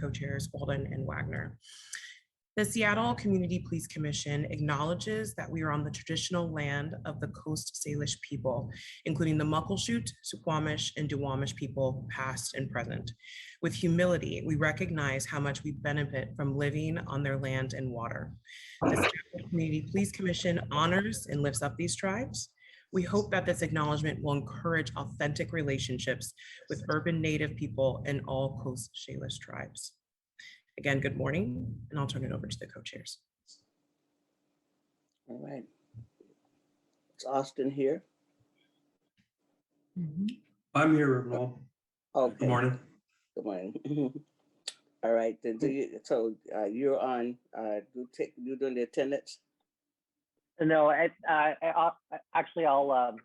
co-chairs Walden and Wagner. The Seattle Community Police Commission acknowledges that we are on the traditional land of the Coast Salish people, including the Muckleshoot, Suquamish, and Duwamish people, past and present. With humility, we recognize how much we benefit from living on their land and water. The Seattle Community Police Commission honors and lifts up these tribes. We hope that this acknowledgement will encourage authentic relationships with urban Native people and all Coast Salish tribes. Again, good morning, and I'll turn it over to the co-chairs. All right. Is Austin here? I'm here, Ronald. Okay. Good morning. Good morning. All right, then you're on, you doing the attendance? No, actually I'll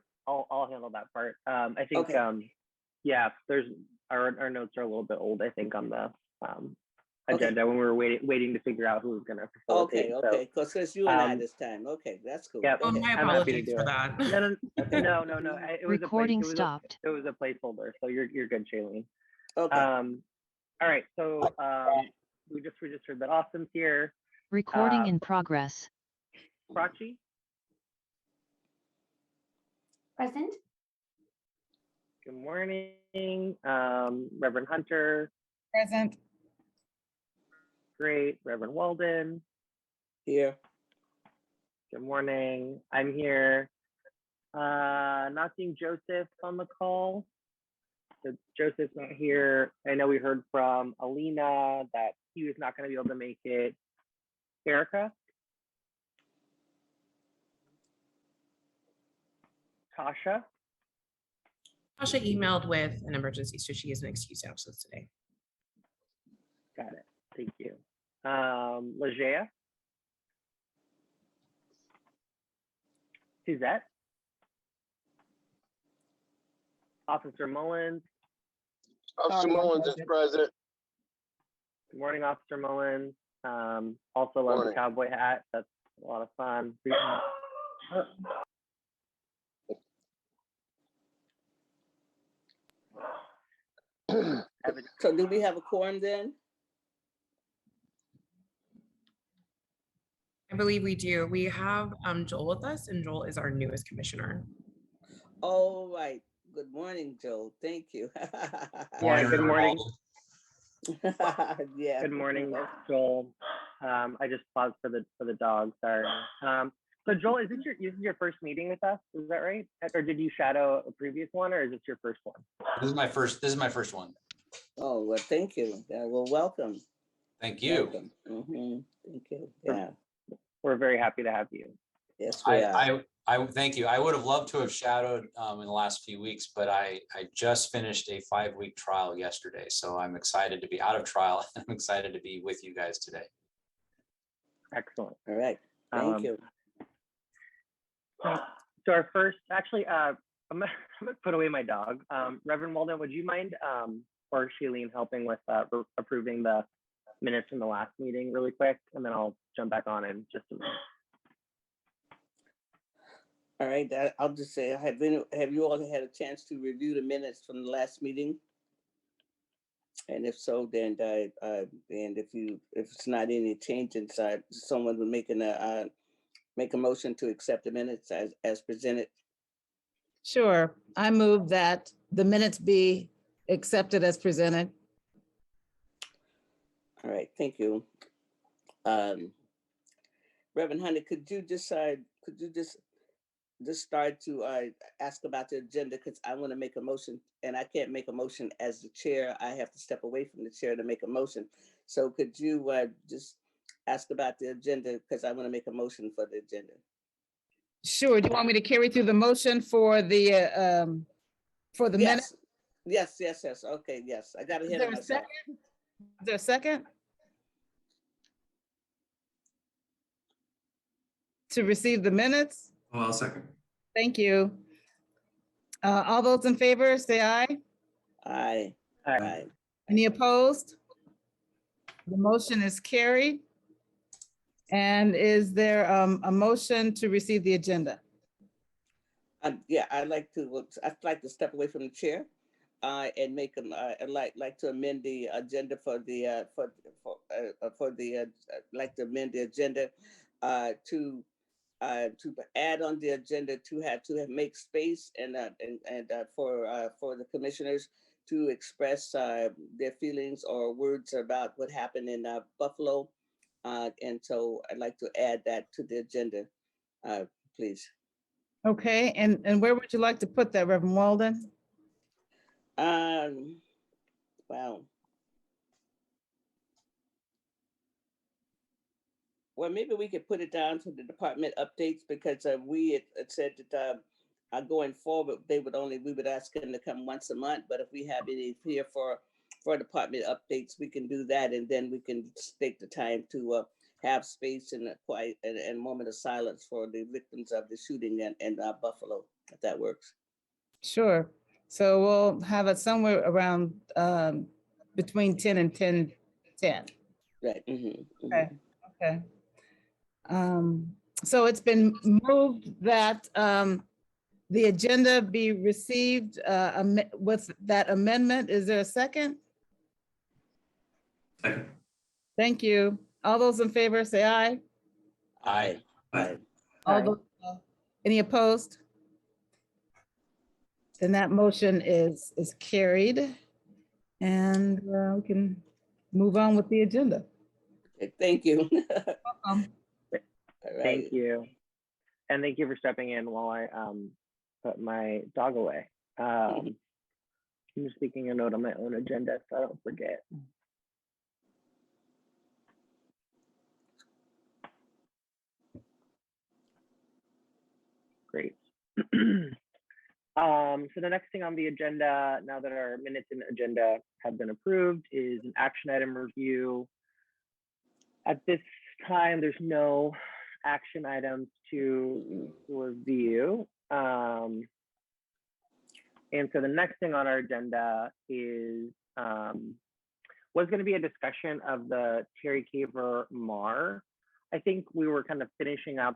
handle that part. I think, Okay. yeah, there's our notes are a little bit old, I think, on the agenda when we were waiting to figure out who was going to facilitate. Okay, because it's you and I this time. Okay, that's cool. Yeah, Oh, my I'm happy to apologies do for it. that. No. It was Recording stopped. It was a placeholder, so you're good, Shailene. Okay. All right, so we just heard that Austin's here. Recording in progress. Prachi? Present. Good morning. Reverend Hunter? Present. Great. Reverend Walden? Here. Good morning. I'm here. Not seeing Joseph on the call. So Joseph's not here. I know we heard from Alina that he was not going to be able to make it. Erica? Tasha? Tasha emailed with an emergency, so she is an excused absence today. Got it. Thank you. Legea? Suzette? Officer Mullins? Officer Mullins is present. Good morning, Officer Mullins. Also love the cowboy hat. That's a lot of fun. So do we have a quorum then? I believe we do. We have Joel with us, and Joel is our newest commissioner. All right. Good morning, Joe. Thank you. Yeah, good morning. Yeah. Good morning, Joel. I just paused for the dog. Sorry. So Joel, is this your first meeting with us? Is that right? Or did you shadow a previous one, or is this your first one? This is my first one. Oh, well, thank you. Yeah, well, welcome. Thank you. Welcome. Thank you. Yeah. We're very happy to have you. Yes, we are. I thank you. I would have loved to have shadowed in the last few weeks, but I just finished a 5-week trial yesterday. So I'm excited to be out of trial. I'm excited to be with you guys today. Excellent. All right. Thank you. So our first, actually, I'm gonna put away my dog. Reverend Walden, would you mind, or Shailene, helping with approving the minutes from the last meeting really quick, and then I'll jump back on in just a minute. All right, I'll just say, have you all had a chance to review the minutes from the last meeting? And if so, then and if it's not any change inside, someone would make a motion to accept the minutes as presented. Sure. I move that the minutes be accepted as presented. All right, thank you. Reverend Hunter, could you just start to ask about the agenda, because I want to make a motion and I can't make a motion as the chair. I have to step away from the chair to make a motion. So could you just ask about the agenda, because I want to make a motion for the agenda. Sure. Do you want me to carry through the motion for the minute? Yes. Okay, yes. I got to hit on myself. Is there a second? To receive the minutes? Oh, I'll second. Thank you. All those in favor, say aye. Aye. Aye. Any opposed? The motion is carried. And is there a motion to receive the agenda? Yeah, I'd like to step away from the chair and make them, I'd like to amend the agenda for the, like to amend the agenda to add on the agenda to have make space and for the commissioners to express their feelings or words about what happened in Buffalo. And so I'd like to add that to the agenda, please. Okay, and where would you like to put that, Reverend Walden? Wow. Well, maybe we could put it down to the department updates, because we had said that going forward, we would ask them to come once a month, but if we have any here for department updates, we can do that, and then we can take the time to have space and a quiet and moment of silence for the victims of the shooting in Buffalo, if that works. Sure. So we'll have it somewhere around between 10 and 10:10. Right. Mhm, mhm. Okay. Okay. So it's been moved that the agenda be received with that amendment. Is there a second? Second. Thank you. All those in favor say aye. Aye. Aye. All Aye. those, any opposed? Then that motion is carried, and we can move on with the agenda. Okay, thank you. Welcome. All right. Thank you. And thank you for stepping in while I put my dog away. I'm just making a note on my own agenda so I don't forget. Great. So the next thing on the agenda, now that our minutes and agenda have been approved, is an action item review. At this time, there's no action items to review. And so the next thing on our agenda is was going to be a discussion of the Terry Caver MAR. I think we were kind of finishing up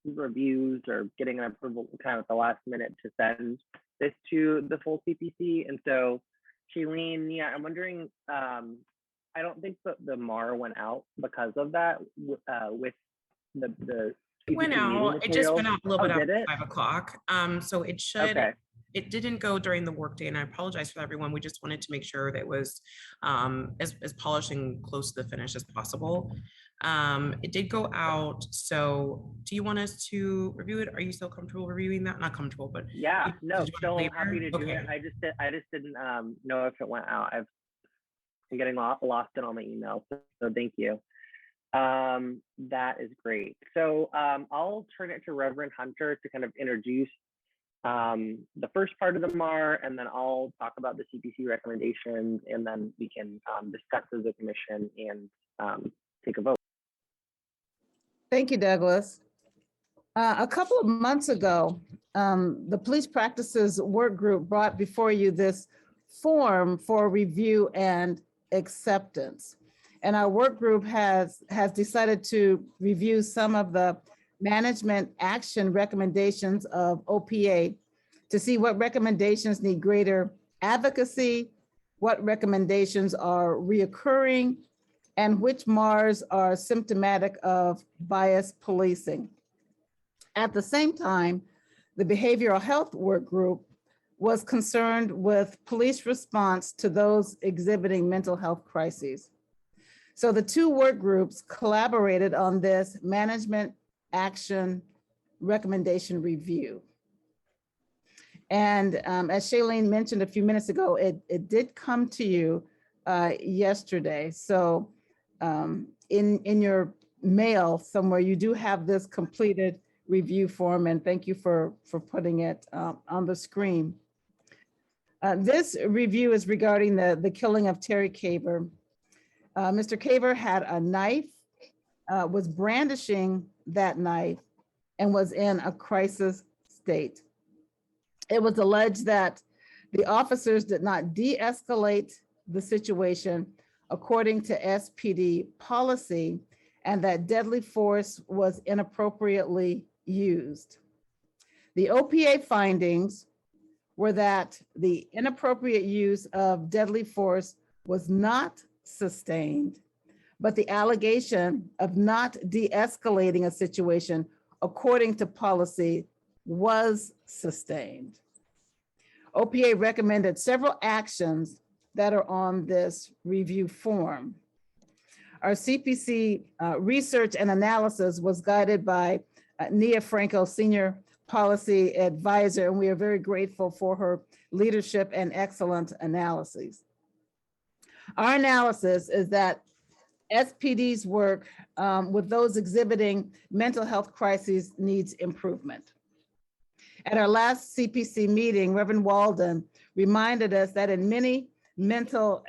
reviews or getting an approval kind of at the last minute to send this to the full CPC. And so Shailene, yeah, I'm wondering, I don't think that the MAR went out because of that with the It went CPC meeting out. It just materials. went out a little bit did after it? 5 o'clock. So it should. Okay. It didn't go during the workday, and I apologize for everyone. We just wanted to make sure that it was as polished and close to the finish as possible. It did go out. So do you want us to review it? Are you still comfortable reviewing that? Not comfortable, but Yeah, no, did you want still later? happy to do it. Okay. I just didn't know if it went out. I'm getting lost in all my emails, so thank you. That is great. So I'll turn it to Reverend Hunter to kind of introduce the first part of the MAR, and then I'll talk about the CPC recommendations, and then we can discuss as a commission and take a vote. Thank you, Douglas. A couple of months ago, the Police Practices Work Group brought before you this form for review and acceptance. And our work group has decided to review some of the management action recommendations of OPA to see what recommendations need greater advocacy, what recommendations are reoccurring, and which MARs are symptomatic of bias policing. At the same time, the Behavioral Health Work Group was concerned with police response to those exhibiting mental health crises. So the two work groups collaborated on this management action recommendation review. And as Shailene mentioned a few minutes ago, it did come to you yesterday. So in your mail somewhere, you do have this completed review form, and thank you for putting it on the screen. This review is regarding the killing of Terry Caver. Mr. Caver had a knife, was brandishing that knife, and was in a crisis state. It was alleged that the officers did not de-escalate the situation according to SPD policy, and that deadly force was inappropriately used. The OPA findings were that the inappropriate use of deadly force was not sustained, but the allegation of not de-escalating a situation according to policy was sustained. OPA recommended several actions that are on this review form. Our CPC research and analysis was guided by Nia Franco, Senior Policy Advisor, and we are very grateful for her leadership and excellent analyses. Our analysis is that SPD's work with those exhibiting mental health crises needs improvement. At our last CPC meeting, Reverend Walden reminded us that in many mental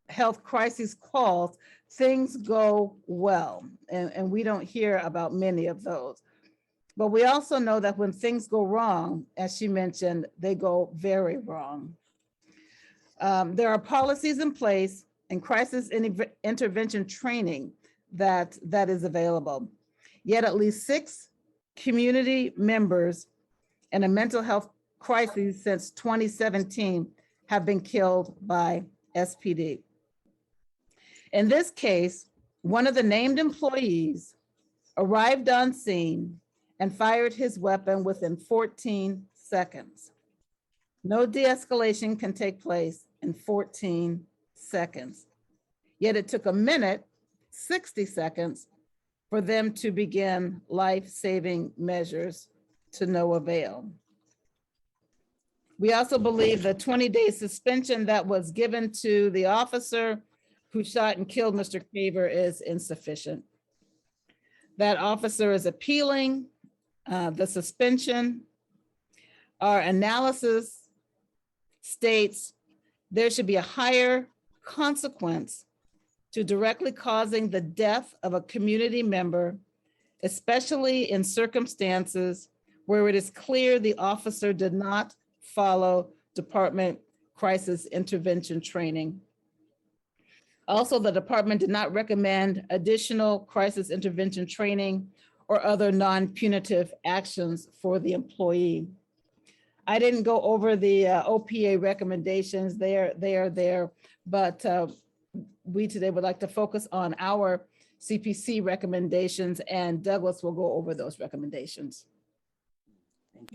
health crisis calls, things go well, and we don't hear about many of those. But we also know that when things go wrong, as she mentioned, they go very wrong. There are policies in place and crisis intervention training that is available. Yet at least 6 community members in a mental health crisis since 2017 have been killed by SPD. In this case, one of the named employees arrived on scene and fired his weapon within 14 seconds. No de-escalation can take place in 14 seconds. Yet it took a minute, 60 seconds, for them to begin life-saving measures to no avail. We also believe the 20-day suspension that was given to the officer who shot and killed Mr. Caver is insufficient. That officer is appealing the suspension. Our analysis states there should be a higher consequence to directly causing the death of a community member, especially in circumstances where it is clear the officer did not follow department crisis intervention training. Also, the department did not recommend additional crisis intervention training or other non-punitive actions for the employee. I didn't go over the OPA recommendations. They are there, but we today would like to focus on our CPC recommendations, and Douglas will go over those recommendations.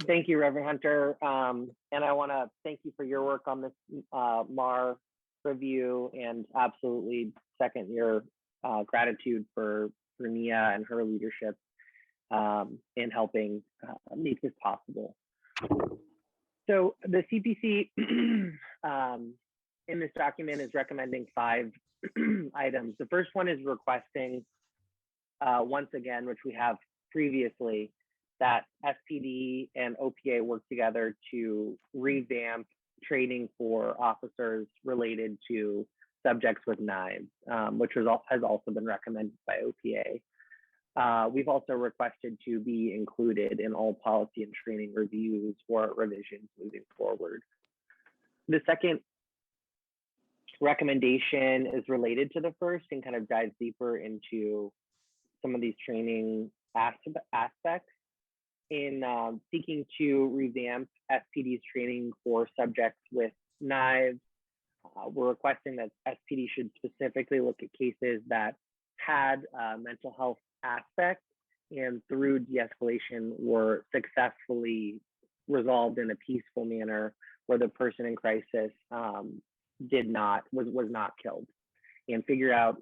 Thank you, Reverend Hunter. And I want to thank you for your work on this MAR review, and absolutely second your gratitude for Nia and her leadership in helping make this possible. So the CPC in this document is recommending 5 items. The first one is requesting, once again, which we have previously, that SPD and OPA work together to revamp training for officers related to subjects with knives, which has also been recommended by OPA. We've also requested to be included in all policy and training reviews or revisions moving forward. The second recommendation is related to the first and kind of dives deeper into some of these training aspects. In seeking to revamp SPD's training for subjects with knives, we're requesting that SPD should specifically look at cases that had mental health aspects and through de-escalation were successfully resolved in a peaceful manner where the person in crisis was not killed, and figure out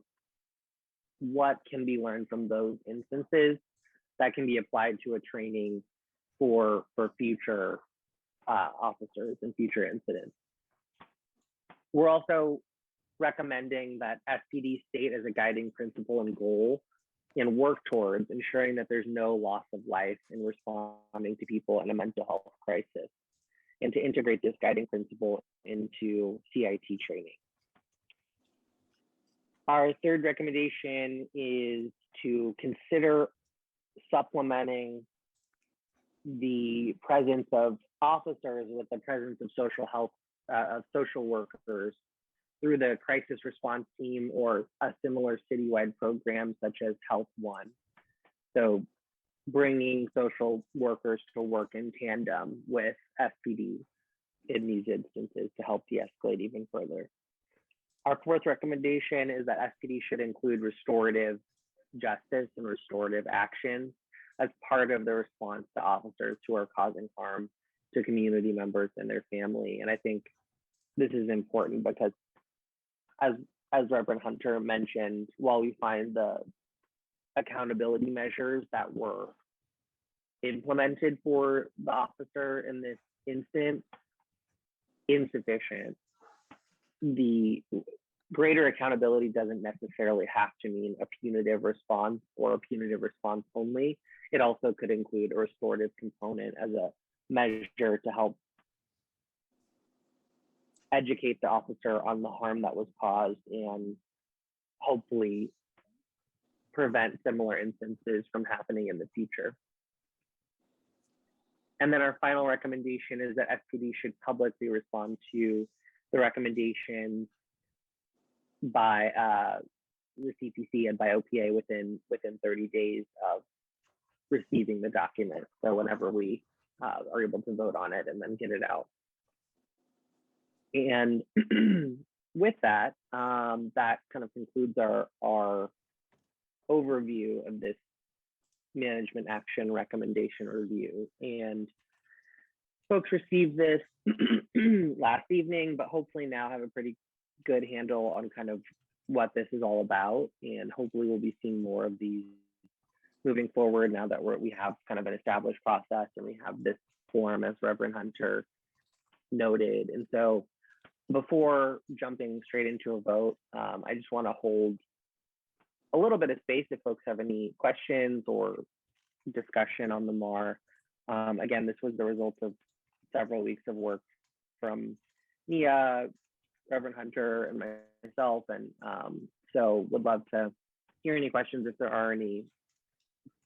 what can be learned from those instances that can be applied to a training for future officers and future incidents. We're also recommending that SPD state as a guiding principle and goal and work towards ensuring that there's no loss of life in responding to people in a mental health crisis, and to integrate this guiding principle into CIT training. Our third recommendation is to consider supplementing the presence of officers with the presence of social workers through the crisis response team or a similar citywide program such as Health One. So bringing social workers to work in tandem with SPD in these instances to help de-escalate even further. Our fourth recommendation is that SPD should include restorative justice and restorative actions as part of the response to officers who are causing harm to community members and their family. And I think this is important because as Reverend Hunter mentioned, while we find the accountability measures that were implemented for the officer in this instance insufficient, the greater accountability doesn't necessarily have to mean a punitive response or a punitive response only. It also could include a restorative component as a measure to help educate the officer on the harm that was caused and hopefully prevent similar instances from happening in the future. And then our final recommendation is that SPD should publicly respond to the recommendations by the CPC and by OPA within 30 days of receiving the document. So whenever we are able to vote on it and then get it out. And with that, that kind of concludes our overview of this management action recommendation review. And folks received this last evening, but hopefully now have a pretty good handle on kind of what this is all about. And hopefully we'll be seeing more of these moving forward now that we have kind of an established process and we have this form, as Reverend Hunter noted. And so before jumping straight into a vote, I just want to hold a little bit of space if folks have any questions or discussion on the MAR. Again, this was the result of several weeks of work from Nia, Reverend Hunter, and myself. And so would love to hear any questions if there are any,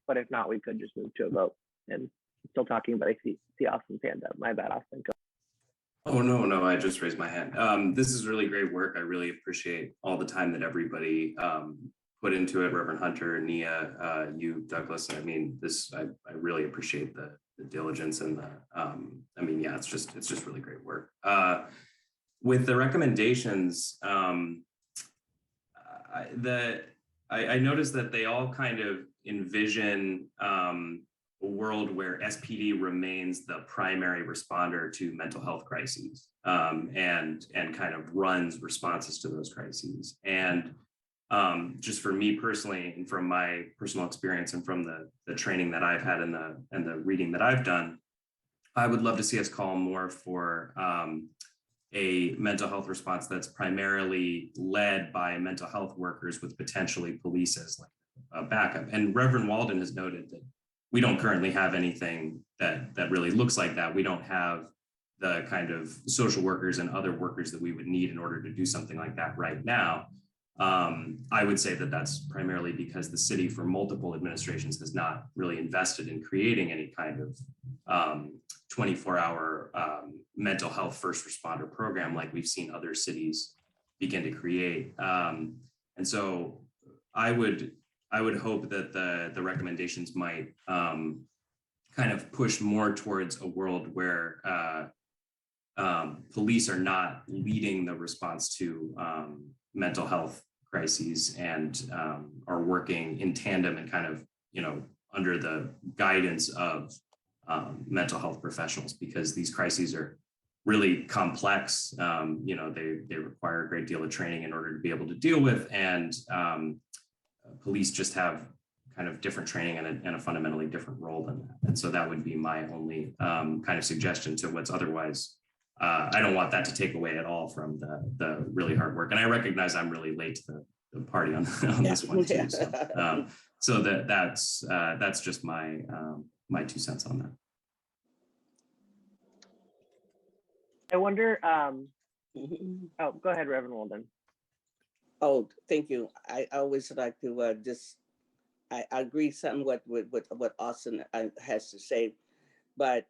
but if not, we could just move to a vote. And still talking, but I see Austin's hand up. My bad, Austin. Go. Oh, no, I just raised my hand. This is really great work. I really appreciate all the time that everybody put into it. Reverend Hunter, Nia, you, Douglas. I mean, I really appreciate the diligence and the, I mean, yeah, it's just really great work. With the recommendations, I noticed that they all kind of envision a world where SPD remains the primary responder to mental health crises, and kind of runs responses to those crises. And just for me personally, and from my personal experience and from the training that I've had and the reading that I've done, I would love to see us call more for a mental health response that's primarily led by mental health workers with potentially police as like a backup. And Reverend Walden has noted that we don't currently have anything that really looks like that. We don't have the kind of social workers and other workers that we would need in order to do something like that right now. I would say that that's primarily because the city for multiple administrations has not really invested in creating any kind of 24-hour mental health first responder program like we've seen other cities begin to create. And so I would hope that the recommendations might kind of push more towards a world where police are not leading the response to mental health crises and are working in tandem and kind of, under the guidance of mental health professionals, because these crises are really complex. They require a great deal of training in order to be able to deal with, and police just have kind of different training and a fundamentally different role than that. And so that would be my only kind of suggestion to what's otherwise. I don't want that to take away at all from the really hard work. And I recognize I'm really late to the party on this one too. So that's just my 2 cents on that. I wonder, oh, go ahead, Reverend Walden. Oh, thank you. I always like to I agree somewhat with what Austin has to say, but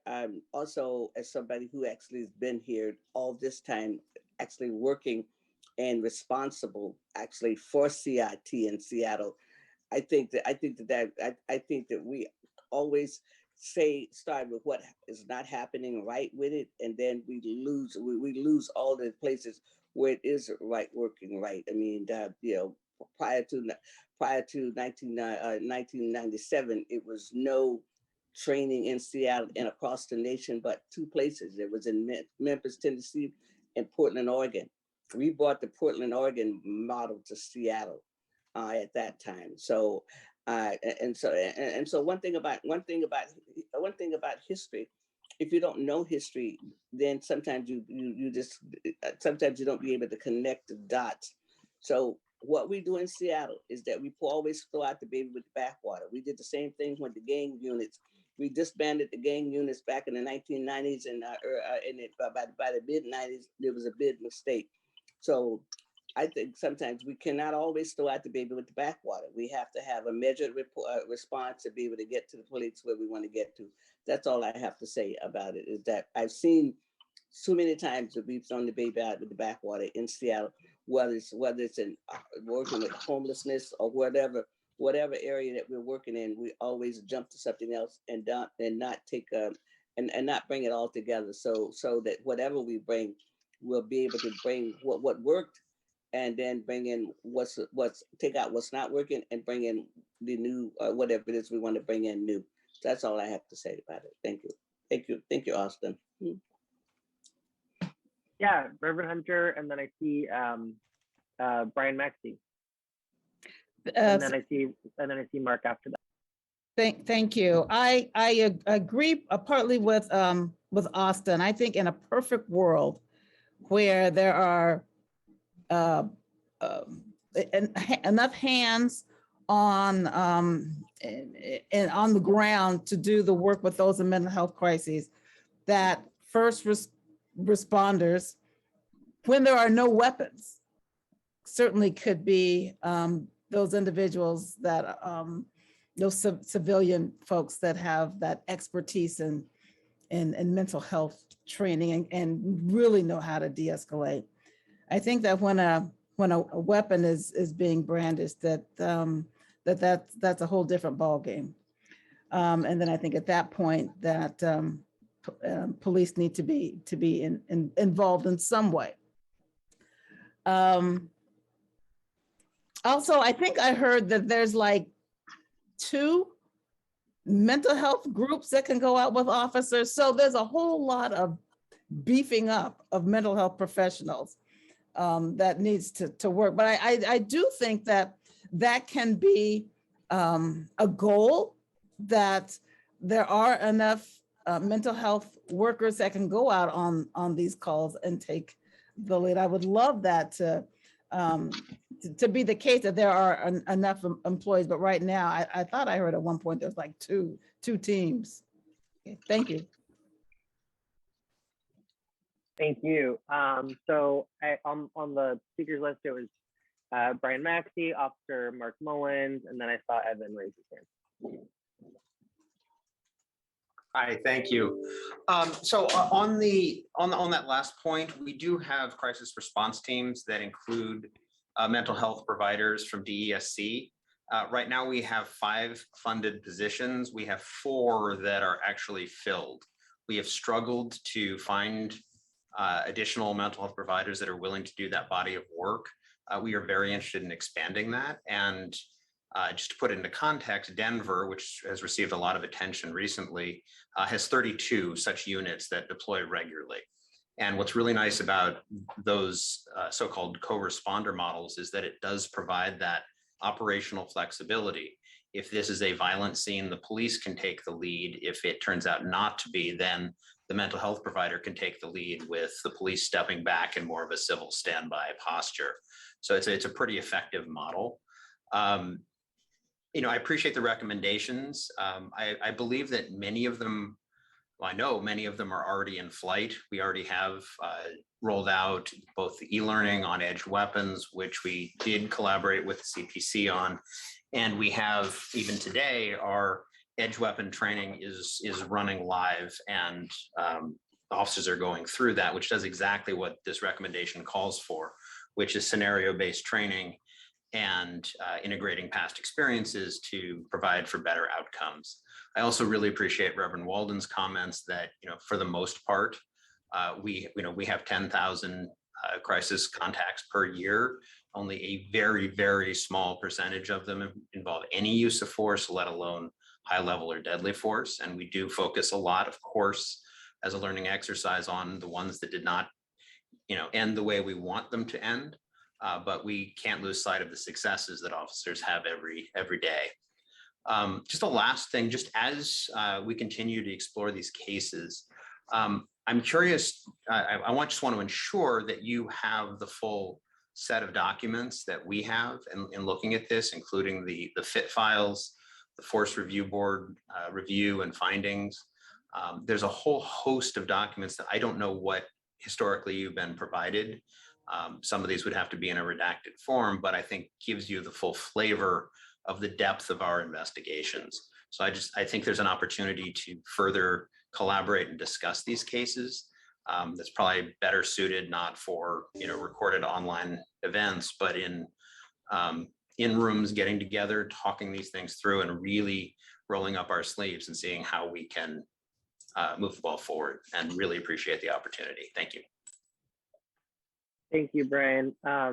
also as somebody who actually has been here all this time, actually working and responsible actually for CIT in Seattle, I think that we always start with what is not happening right with it, and then we lose all the places where it is working right. I mean, prior to 1997, it was no training in Seattle and across the nation, but two places. It was in Memphis, Tennessee, and Portland, Oregon. We brought the Portland, Oregon model to Seattle at that time. So, so one thing about history, if you don't know history, then sometimes you sometimes you don't be able to connect the dots. So what we do in Seattle is that we always throw out the baby with the bathwater. We did the same thing with the gang units. We disbanded the gang units back in the 1990s, and by the mid 90s, there was a big mistake. So I think sometimes we cannot always throw out the baby with the bathwater. We have to have a measured response to be able to get to the place where we want to get to. That's all I have to say about it, is that I've seen so many times that we've thrown the baby out with the bathwater in Seattle, whether it's in working with homelessness or whatever area that we're working in, we always jump to something else and not take and not bring it all together. So that whatever we bring, we'll be able to bring what worked, and then bring in take out what's not working and bring in the new whatever it is we want to bring in new. That's all I have to say about it. Thank you, Austin. Yeah, Reverend Hunter, and then I see Brian Maxey, and then I see Mark after that. Thank you. I agree partly with Austin. I think in a perfect world where there are enough hands on and on the ground to do the work with those in mental health crises, that first responders, when there are no weapons, certainly could be those individuals that those civilian folks that have that expertise in mental health training and really know how to de-escalate. I think that when a weapon is being brandished, that's a whole different ballgame. And then I think at that point that police need to be involved in some way. Also, I think I heard that there's like 2 mental health groups that can go out with officers. So there's a whole lot of beefing up of mental health professionals that needs to work. But I do think that can be a goal, that there are enough mental health workers that can go out on these calls and take the lead. I would love that to be the case, that there are enough employees, but right now I thought I heard at one point there's like two teams. Okay, thank you. Thank you. So on the speakers list, it was Brian Maxey, Officer Mark Mullins, and then I saw Evan raise his hand. Hi, thank you. So on that last point, we do have crisis response teams that include mental health providers from DESC. Right now we have 5 funded positions. We have 4 that are actually filled. We have struggled to find additional mental health providers that are willing to do that body of work. We are very interested in expanding that. And just to put it into context, Denver, which has received a lot of attention recently, has 32 such units that deploy regularly. And what's really nice about those so-called co-responder models is that it does provide that operational flexibility. If this is a violent scene, the police can take the lead. If it turns out not to be, then the mental health provider can take the lead, with the police stepping back in more of a civil standby posture. So it's a pretty effective model. I appreciate the recommendations. I believe that many of them, well, I know many of them are already in flight. We already have rolled out both the e-learning on edge weapons, which we did collaborate with the CPC on. And we have, even today, our edge weapon training is running live, and officers are going through that, which does exactly what this recommendation calls for, which is scenario-based training and integrating past experiences to provide for better outcomes. I also really appreciate Reverend Walden's comments that, for the most part, we have 10,000 crisis contacts per year. Only a very, very small percentage of them involve any use of force, let alone high level or deadly force. And we do focus a lot, of course, as a learning exercise on the ones that did not, end the way we want them to end. But we can't lose sight of the successes that officers have every day. Just a last thing, just as we continue to explore these cases, I'm curious, just want to ensure that you have the full set of documents that we have in looking at this, including the FIT files, the Force Review Board review and findings. There's a whole host of documents that I don't know what historically you've been provided. Some of these would have to be in a redacted form, but I think gives you the full flavor of the depth of our investigations. So I think there's an opportunity to further collaborate and discuss these cases. That's probably better suited not for recorded online events, but in rooms, getting together, talking these things through, and really rolling up our sleeves and seeing how we can move the ball forward. And really appreciate the opportunity. Thank you. Thank you, Brian. I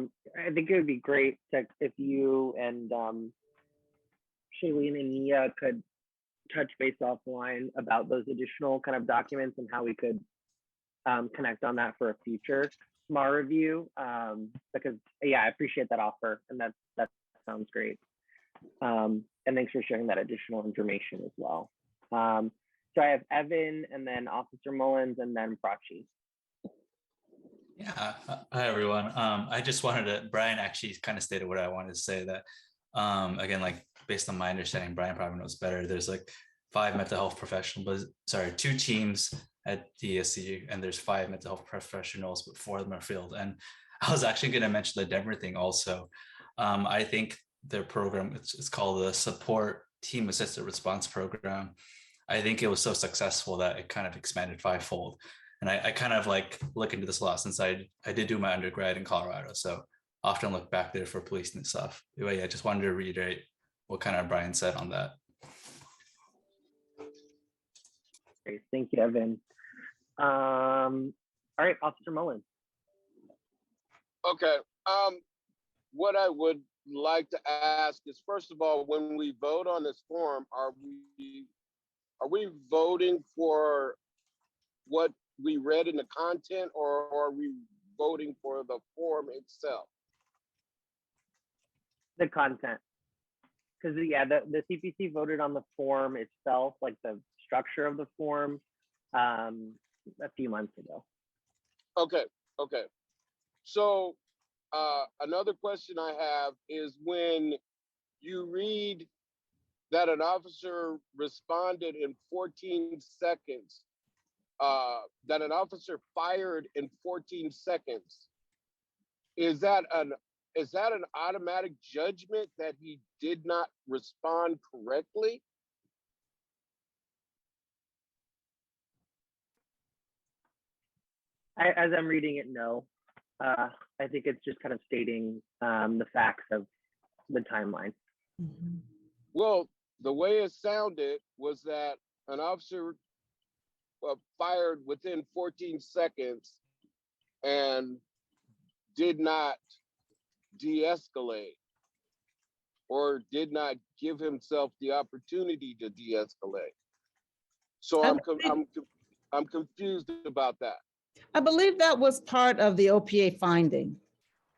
think it would be great if you and Shailene and Nia could touch base offline about those additional kind of documents and how we could connect on that for a future SMAR review. Because I appreciate that offer, and that sounds great. And thanks for sharing that additional information as well. So I have Evan, and then Officer Mullins, and then Prachi. Yeah, hi everyone. I just wanted to, Brian actually kind of stated what I wanted to say, that again, like based on my understanding, Brian probably knows better. There's like 5 mental health professionals, 2 teams at DSC, and there's 5 mental health professionals, but 4 of them are field. And I was actually going to mention the Denver thing also. I think their program, it's called the Support Team Assisted Response Program. I think it was so successful that it kind of expanded 5-fold. And I kind of like look into this a lot since I did do my undergrad in Colorado. So often look back there for policing and stuff. Anyway, I just wanted to reiterate what kind of Brian said on that. Great, thank you, Evan. All right, Officer Mullins. Okay. What I would like to ask is, first of all, when we vote on this form, are we voting for what we read in the content, or are we voting for the form itself? The content. Because the CPC voted on the form itself, like the structure of the form, a few months ago. Okay. So another question I have is, when you read that an officer responded in 14 seconds, that an officer fired in 14 seconds, is that an automatic judgment that he did not respond correctly? As I'm reading it, no. I think it's just kind of stating the facts of the timeline. Well, the way it sounded was that an officer fired within 14 seconds and did not de-escalate, or did not give himself the opportunity to de-escalate. So I'm confused about that. I believe that was part of the OPA finding.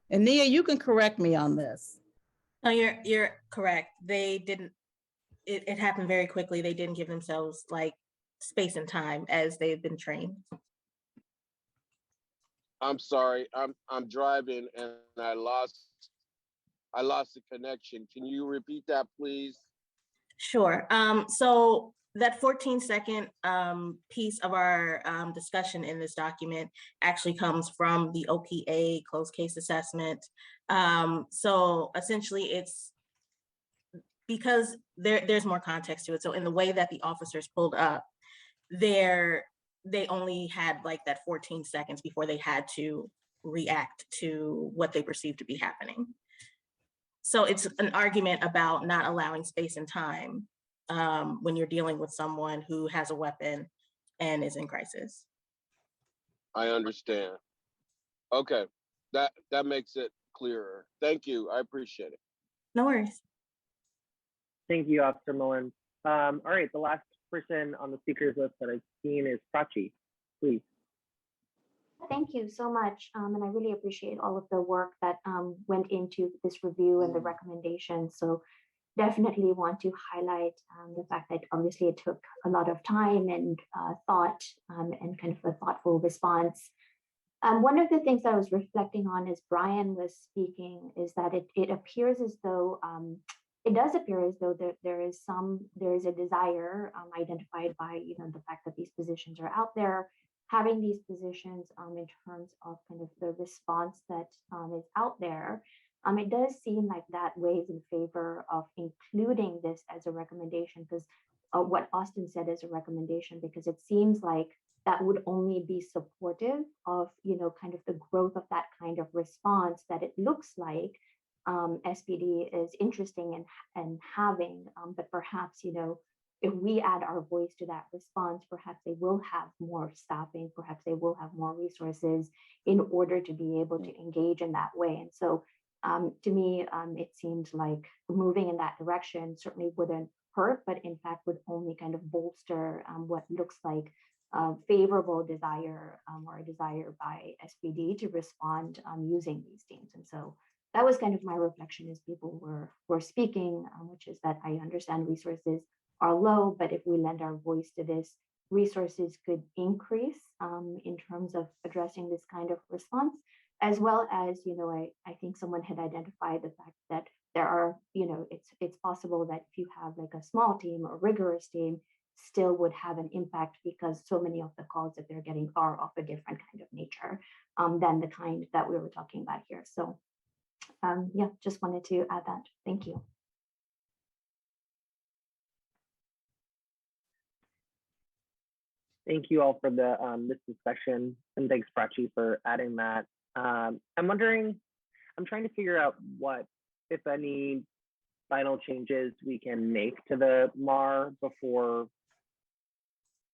And Nia, you can correct me on this. No, you're correct. They didn't, it happened very quickly. They didn't give themselves like space and time as they've been trained. I'm sorry, I'm driving and I lost the connection. Can you repeat that, please? Sure. So that 14-second piece of our discussion in this document actually comes from the OPA closed case assessment. So essentially it's because there's more context to it. So in the way that the officers pulled up, they only had like that 14 seconds before they had to react to what they perceived to be happening. So it's an argument about not allowing space and time when you're dealing with someone who has a weapon and is in crisis. I understand. Okay, that makes it clearer. Thank you. I appreciate it. No worries. Thank you, Officer Mullen. All right, the last person on the speakers list that I've seen is Prachi. Please. Thank you so much. And I really appreciate all of the work that went into this review and the recommendations. So definitely want to highlight the fact that obviously it took a lot of time and thought and kind of a thoughtful response. One of the things that I was reflecting on as Brian was speaking is that it appears as though it does appear as though there is a desire identified by the fact that these positions are out there, having these positions in terms of kind of the response that is out there. It does seem like that weighs in favor of including this as a recommendation, because what Austin said is a recommendation, because it seems like that would only be supportive of kind of the growth of that kind of response that it looks like SPD is interesting in having, but perhaps if we add our voice to that response, perhaps they will have more staffing, perhaps they will have more resources in order to be able to engage in that way. And so to me, it seemed like moving in that direction certainly wouldn't hurt, but in fact would only kind of bolster what looks like a favorable desire or a desire by SPD to respond using these teams. And so that was kind of my reflection as people were speaking, which is that I understand resources are low, but if we lend our voice to this, resources could increase in terms of addressing this kind of response, as well as, I think someone had identified the fact that there are, it's possible that if you have like a small team or rigorous team, still would have an impact because so many of the calls that they're getting are of a different kind of nature than the kind that we were talking about here. So yeah, just wanted to add that. Thank you. Thank you all for this discussion, and thanks, Prachi, for adding that. I'm wondering, I'm trying to figure out what, if any, final changes we can make to the MAR before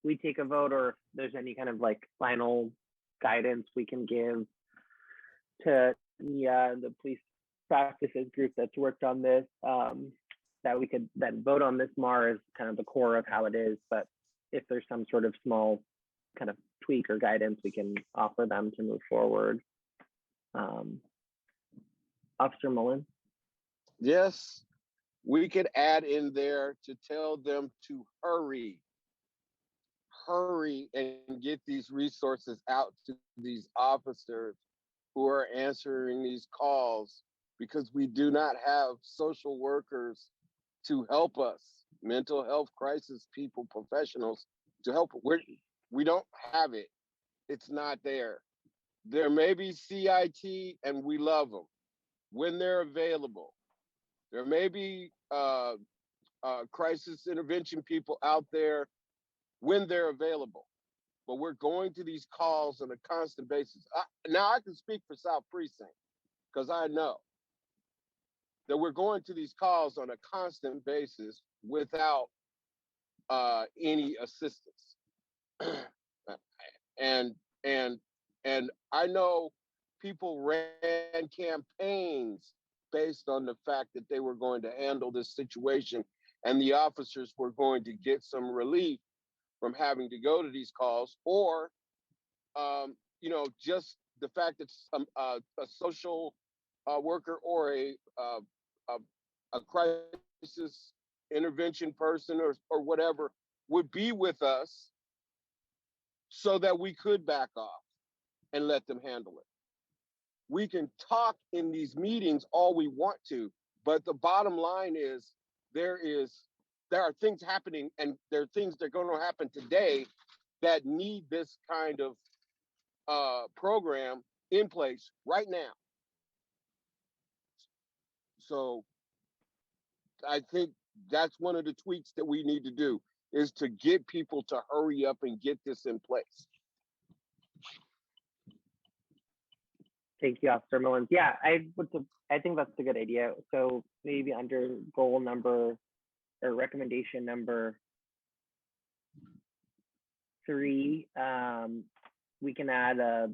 we take a vote, or if there's any kind of like final guidance we can give to the police practices group that's worked on this, that we could then vote on this MAR as kind of the core of how it is. But if there's some sort of small kind of tweak or guidance we can offer them to move forward. Officer Mullen? Yes, we could add in there to tell them to hurry and get these resources out to these officers who are answering these calls, because we do not have social workers to help us, mental health crisis people, professionals to help. We don't have it. It's not there. There may be CIT, and we love them when they're available. There may be crisis intervention people out there when they're available, but we're going to these calls on a constant basis. Now I can speak for South Precinct because I know that we're going to these calls on a constant basis without any assistance. and I know people ran campaigns based on the fact that they were going to handle this situation and the officers were going to get some relief from having to go to these calls, or just the fact that a social worker or a crisis intervention person or whatever would be with us so that we could back off and let them handle it. We can talk in these meetings all we want to, but the bottom line is there are things happening, and there are things that are going to happen today that need this kind of program in place right now. So I think that's one of the tweaks that we need to do, is to get people to hurry up and get this in place. Thank you, Officer Mullins. Yeah, I think that's a good idea. So maybe under goal number or recommendation number 3, we can add a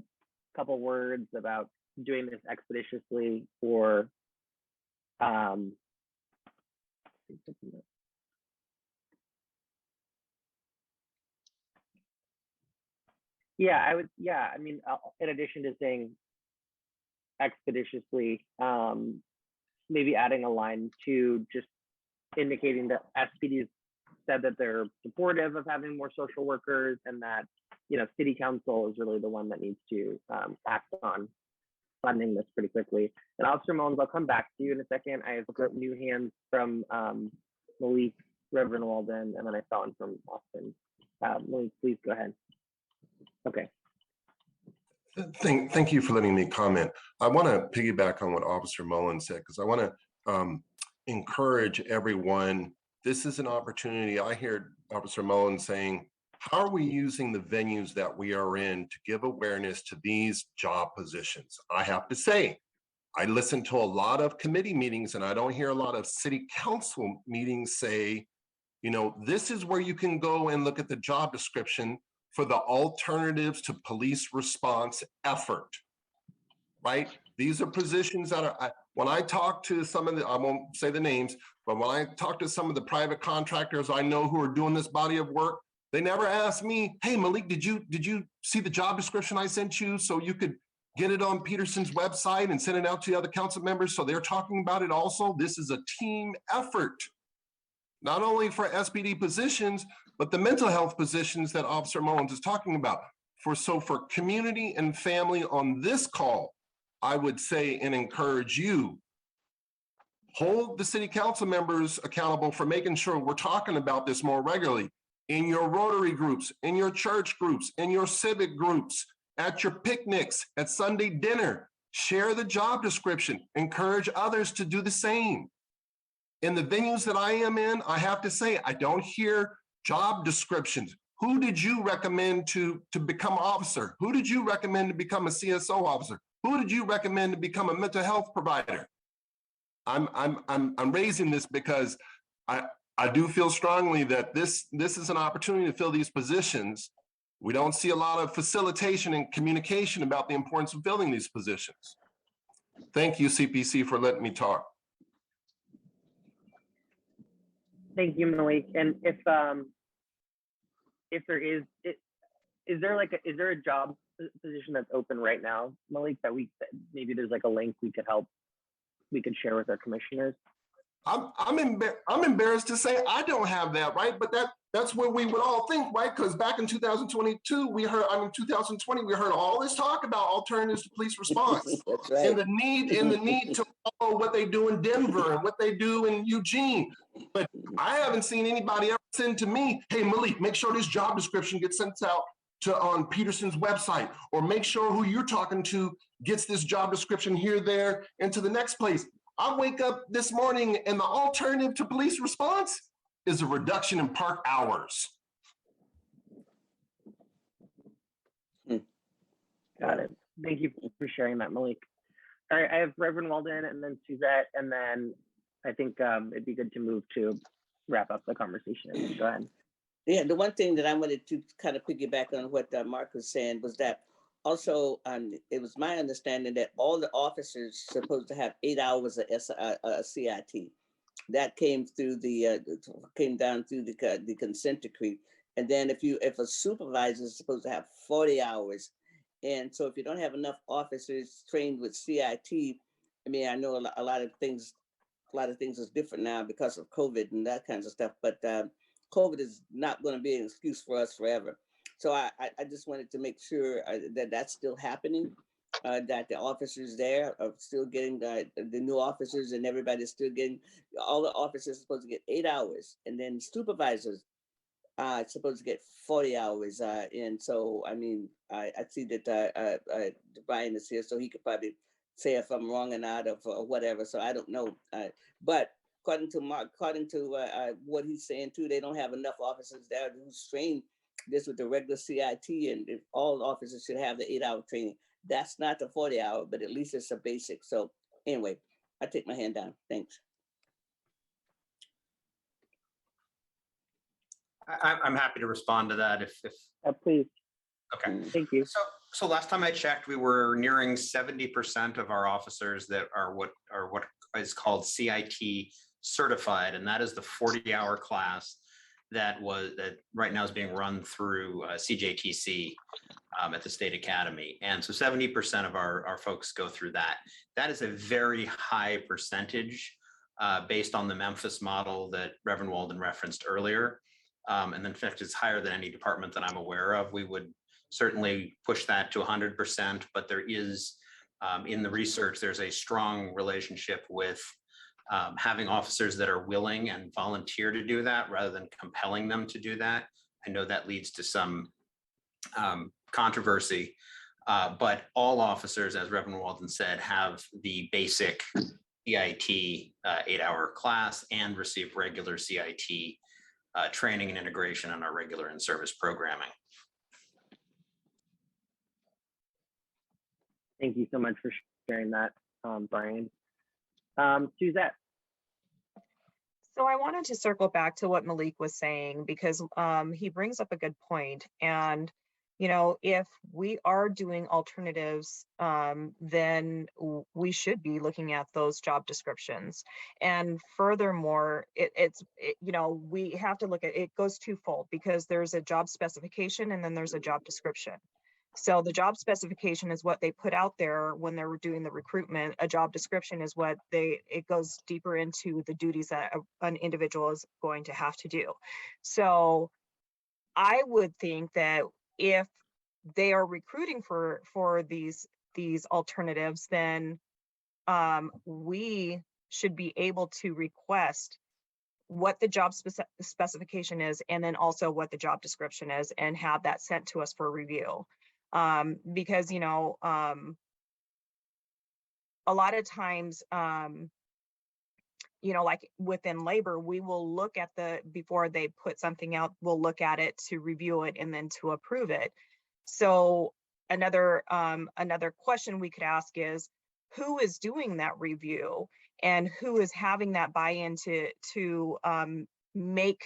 couple words about doing this expeditiously or yeah, I mean, in addition to saying expeditiously, maybe adding a line to just indicating that SPD said that they're supportive of having more social workers and that, city council is really the one that needs to act on funding this pretty quickly. And Officer Mullins, I'll come back to you in a second. I have got new hands from Malik, Reverend Walden, and then I saw one from Austin. Malik, please go ahead. Okay. Thank you for letting me comment. I want to piggyback on what Officer Mullins said, because I want to encourage everyone. This is an opportunity. I hear Officer Mullins saying, how are we using the venues that we are in to give awareness to these job positions? I have to say, I listen to a lot of committee meetings and I don't hear a lot of city council meetings say, this is where you can go and look at the job description for the alternatives to police response effort, right? These are positions that are, when I talk to some of the, I won't say the names, but when I talk to some of the private contractors I know who are doing this body of work, they never ask me, hey, Malik, did you see the job description I sent you so you could get it on Peterson's website and send it out to the other council members so they're talking about it also? This is a team effort, not only for SPD positions, but the mental health positions that Officer Mullins is talking about. For community and family on this call, I would say and encourage you, hold the city council members accountable for making sure we're talking about this more regularly in your Rotary groups, in your church groups, in your civic groups, at your picnics, at Sunday dinner. Share the job description, encourage others to do the same. In the venues that I am in, I have to say, I don't hear job descriptions. Who did you recommend to become an officer? Who did you recommend to become a CSO officer? Who did you recommend to become a mental health provider? I'm raising this because I do feel strongly that this is an opportunity to fill these positions. We don't see a lot of facilitation and communication about the importance of filling these positions. Thank you, CPC, for letting me talk. Thank you, Malik. And if there is there a job position that's open right now, Malik, that maybe there's like a link we could share with our commissioners? I'm embarrassed to say I don't have that, right? But that's what we would all think, right? Because back in 2020, we heard all this talk about alternatives to police response. That's right. And the need to follow what they do in Denver and what they do in Eugene. But I haven't seen anybody ever send to me, hey, Malik, make sure this job description gets sent out on Peterson's website, or make sure who you're talking to gets this job description here, there, and to the next place. I wake up this morning and the alternative to police response is a reduction in park hours. Got it. Thank you for sharing that, Malik. All right, I have Reverend Walden and then Suzette, and then I think it'd be good to move to wrap up the conversation. Go ahead. Yeah, the one thing that I wanted to kind of piggyback on what Mark was saying was that also, it was my understanding that all the officers supposed to have 8 hours of CIT. That came down through the consent decree. And then if a supervisor is supposed to have 40 hours, and so if you don't have enough officers trained with CIT, I mean, I know a lot of things is different now because of COVID and that kinds of stuff. But COVID is not going to be an excuse for us forever. So I just wanted to make sure that that's still happening, that the officers there are still getting the new officers, and everybody's still getting, all the officers are supposed to get 8 hours, and then supervisors are supposed to get 40 hours. And so, I mean, I see that Brian is here, so he could probably say if I'm wrong or not, or whatever. So I don't know. But according to Mark, what he's saying too, they don't have enough officers there who's trained this with the regular CIT, and if all officers should have the 8 hour training. That's not the 40-hour, but at least it's a basic. So anyway, I take my hand down. Thanks. I'm happy to respond to that if Please, okay. thank you. So last time I checked, we were nearing 70% of our officers that are what is called CIT certified, and that is the 40-hour class that right now is being run through CJTC at the State Academy. And so 70% of our folks go through that. That is a very high percentage based on the Memphis model that Reverend Walden referenced earlier. And in fact, it's higher than any department that I'm aware of. We would certainly push that to 100%, but there is, in the research, there's a strong relationship with having officers that are willing and volunteer to do that rather than compelling them to do that. I know that leads to some controversy, but all officers, as Reverend Walden said, have the basic CIT 8-hour class and receive regular CIT training and integration on our regular in-service programming. Thank you so much for sharing that, Brian. Suzette. So I wanted to circle back to what Malik was saying, because he brings up a good point. And, you know, if we are doing alternatives, then we should be looking at those job descriptions. And furthermore, you know, we have to look at it, goes twofold, because there's a job specification and then there's a job description. So the job specification is what they put out there when they were doing the recruitment. A job description is what it goes deeper into the duties that an individual is going to have to do. So I would think that if they are recruiting for these alternatives, then we should be able to request what the job specification is, and then also what the job description is, and have that sent to us for review. Because, you know, a lot of times, you know, like within labor, we will look at before they put something out, we'll look at it to review it and then to approve it. So another question we could ask is, who is doing that review and who is having that buy-in to make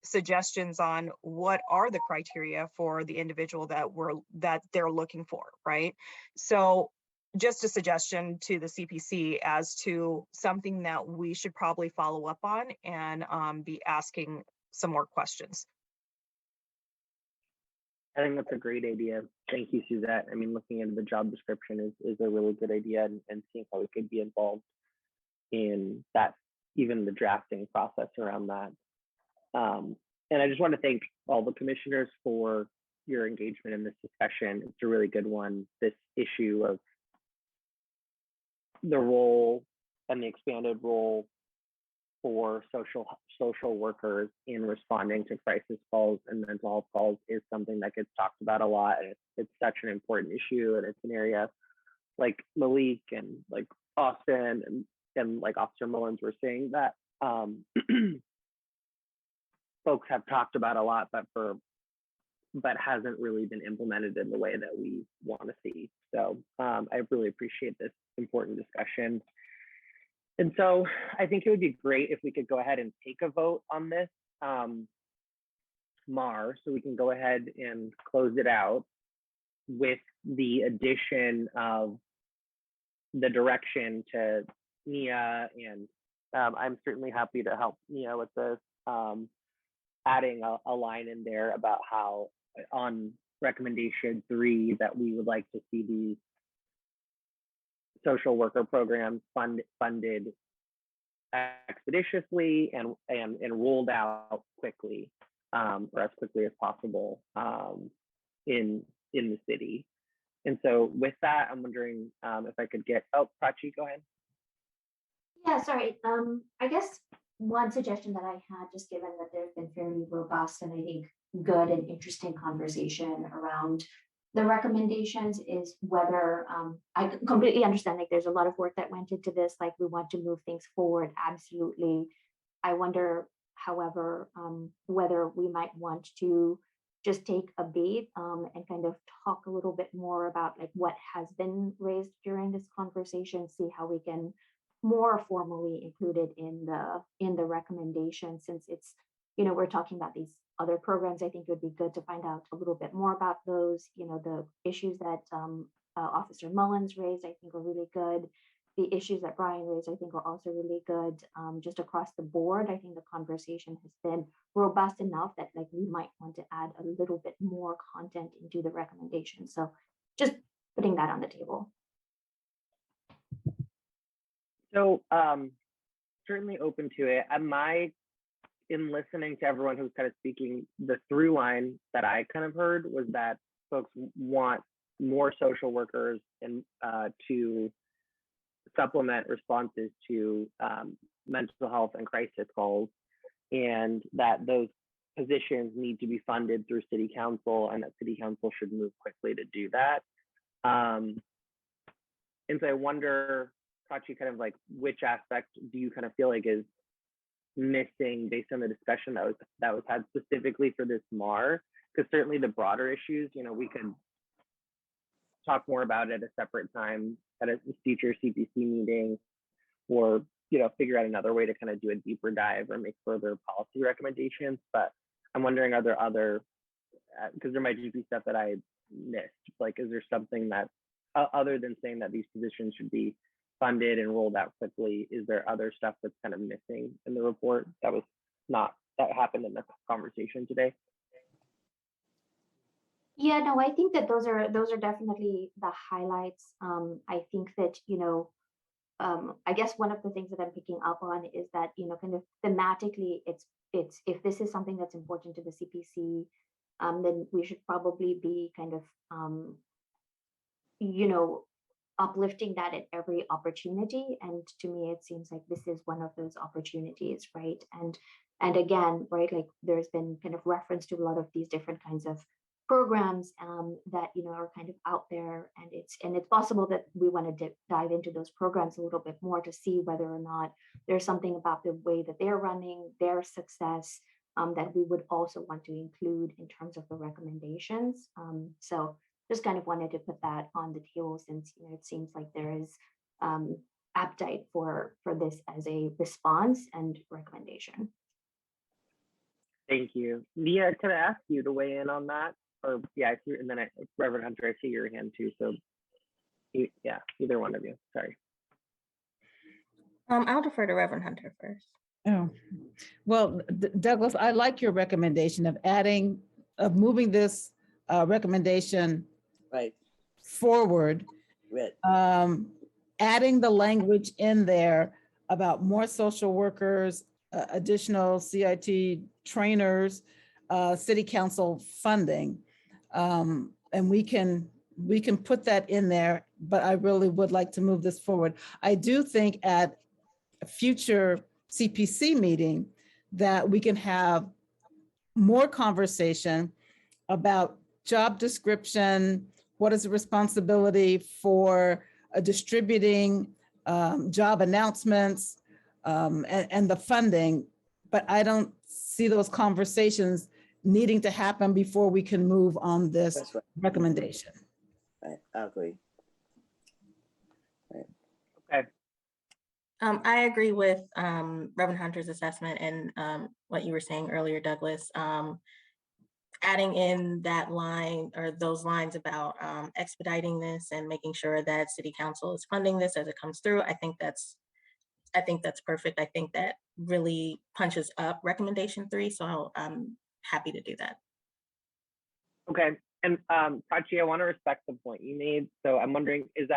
suggestions on what are the criteria for the individual that they're looking for, right? So just a suggestion to the CPC as to something that we should probably follow up on and be asking some more questions. I think that's a great idea. Thank you, Suzette. I mean, looking into the job description is a really good idea, and seeing how we could be involved in that, even the drafting process around that. And I just want to thank all the commissioners for your engagement in this discussion. It's a really good one. This issue of the role and the expanded role for social workers in responding to crisis calls and mental health calls is something that gets talked about a lot. And it's such an important issue, and it's an area like Malik and like Austin and like Officer Mullins were saying that folks have talked about a lot, but hasn't really been implemented in the way that we want to see. So I really appreciate this important discussion. And so I think it would be great if we could go ahead and take a vote on this, Mar, so we can go ahead and close it out with the addition of the direction to Nia, and I'm certainly happy to help Nia with this, adding a line in there about how on recommendation 3 that we would like to see these social worker programs funded expeditiously and rolled out quickly, or as quickly as possible in the city. And so with that, I'm wondering if I could get, Prachi, go ahead. Yeah, sorry. I guess one suggestion that I had, just given that there's been fairly robust and I think good and interesting conversation around the recommendations, is whether I completely understand, like, there's a lot of work that went into this, like we want to move things forward, absolutely. I wonder, however, whether we might want to just take a beat and kind of talk a little bit more about like what has been raised during this conversation, see how we can more formally include it in the recommendation, since it's, we're talking about these other programs. I think it would be good to find out a little bit more about those. The issues that Officer Mullins raised, I think, are really good. The issues that Brian raised, I think, are also really good. Just across the board, I think the conversation has been robust enough that like we might want to add a little bit more content into the recommendation. So just putting that on the table. So certainly open to it. In listening to everyone who's kind of speaking, the through line that I kind of heard was that folks want more social workers and to supplement responses to mental health and crisis calls, and that those positions need to be funded through city council, and that city council should move quickly to do that. And so I wonder, Prachi, kind of like which aspect do you kind of feel like is missing based on the discussion that was had specifically for this MAR? Because certainly the broader issues, we could talk more about it at a separate time at a future CPC meeting, or figure out another way to kind of do a deeper dive or make further policy recommendations. But I'm wondering, are there other, because there might just be stuff that I missed, like is there something that other than saying that these positions should be funded and rolled out quickly, is there other stuff that's kind of missing in the report that happened in the conversation today? Yeah, no, I think that those are definitely the highlights. I think that, I guess one of the things that I'm picking up on is that, kind of thematically, it's if this is something that's important to the CPC, then we should probably be kind of, uplifting that at every opportunity. And to me, it seems like this is one of those opportunities, right? And again, right, like there's been kind of reference to a lot of these different kinds of programs that are kind of out there, and it's possible that we want to dive into those programs a little bit more to see whether or not there's something about the way that they're running, their success, that we would also want to include in terms of the recommendations. So just kind of wanted to put that on the table, since it seems like there is appetite for this as a response and recommendation. Thank you. Leah, can I ask you to weigh in on that? Or yeah, and then Reverend Hunter, I see your hand too. So yeah, either one of you. Sorry. I'll defer to Reverend Hunter first. Oh, well, Douglas, I like your recommendation of moving this recommendation forward. Right. Adding the language in there about more social workers, additional CIT trainers, city council funding. And we can put that in there, but I really would like to move this forward. I do think at a future CPC meeting that we can have more conversation about job description, what is the responsibility for distributing job announcements and the funding, but I don't see those conversations needing to happen before we can move on this recommendation. Right. I agree. Right. Okay. I agree with Reverend Hunter's assessment and what you were saying earlier, Douglas. Adding in that line or those lines about expediting this and making sure that City Council is funding this as it comes through, I think that's perfect. I think that really punches up recommendation 3. So I'm happy to do that. Okay. And Prachi, I want to respect the point you made. So I'm wondering, is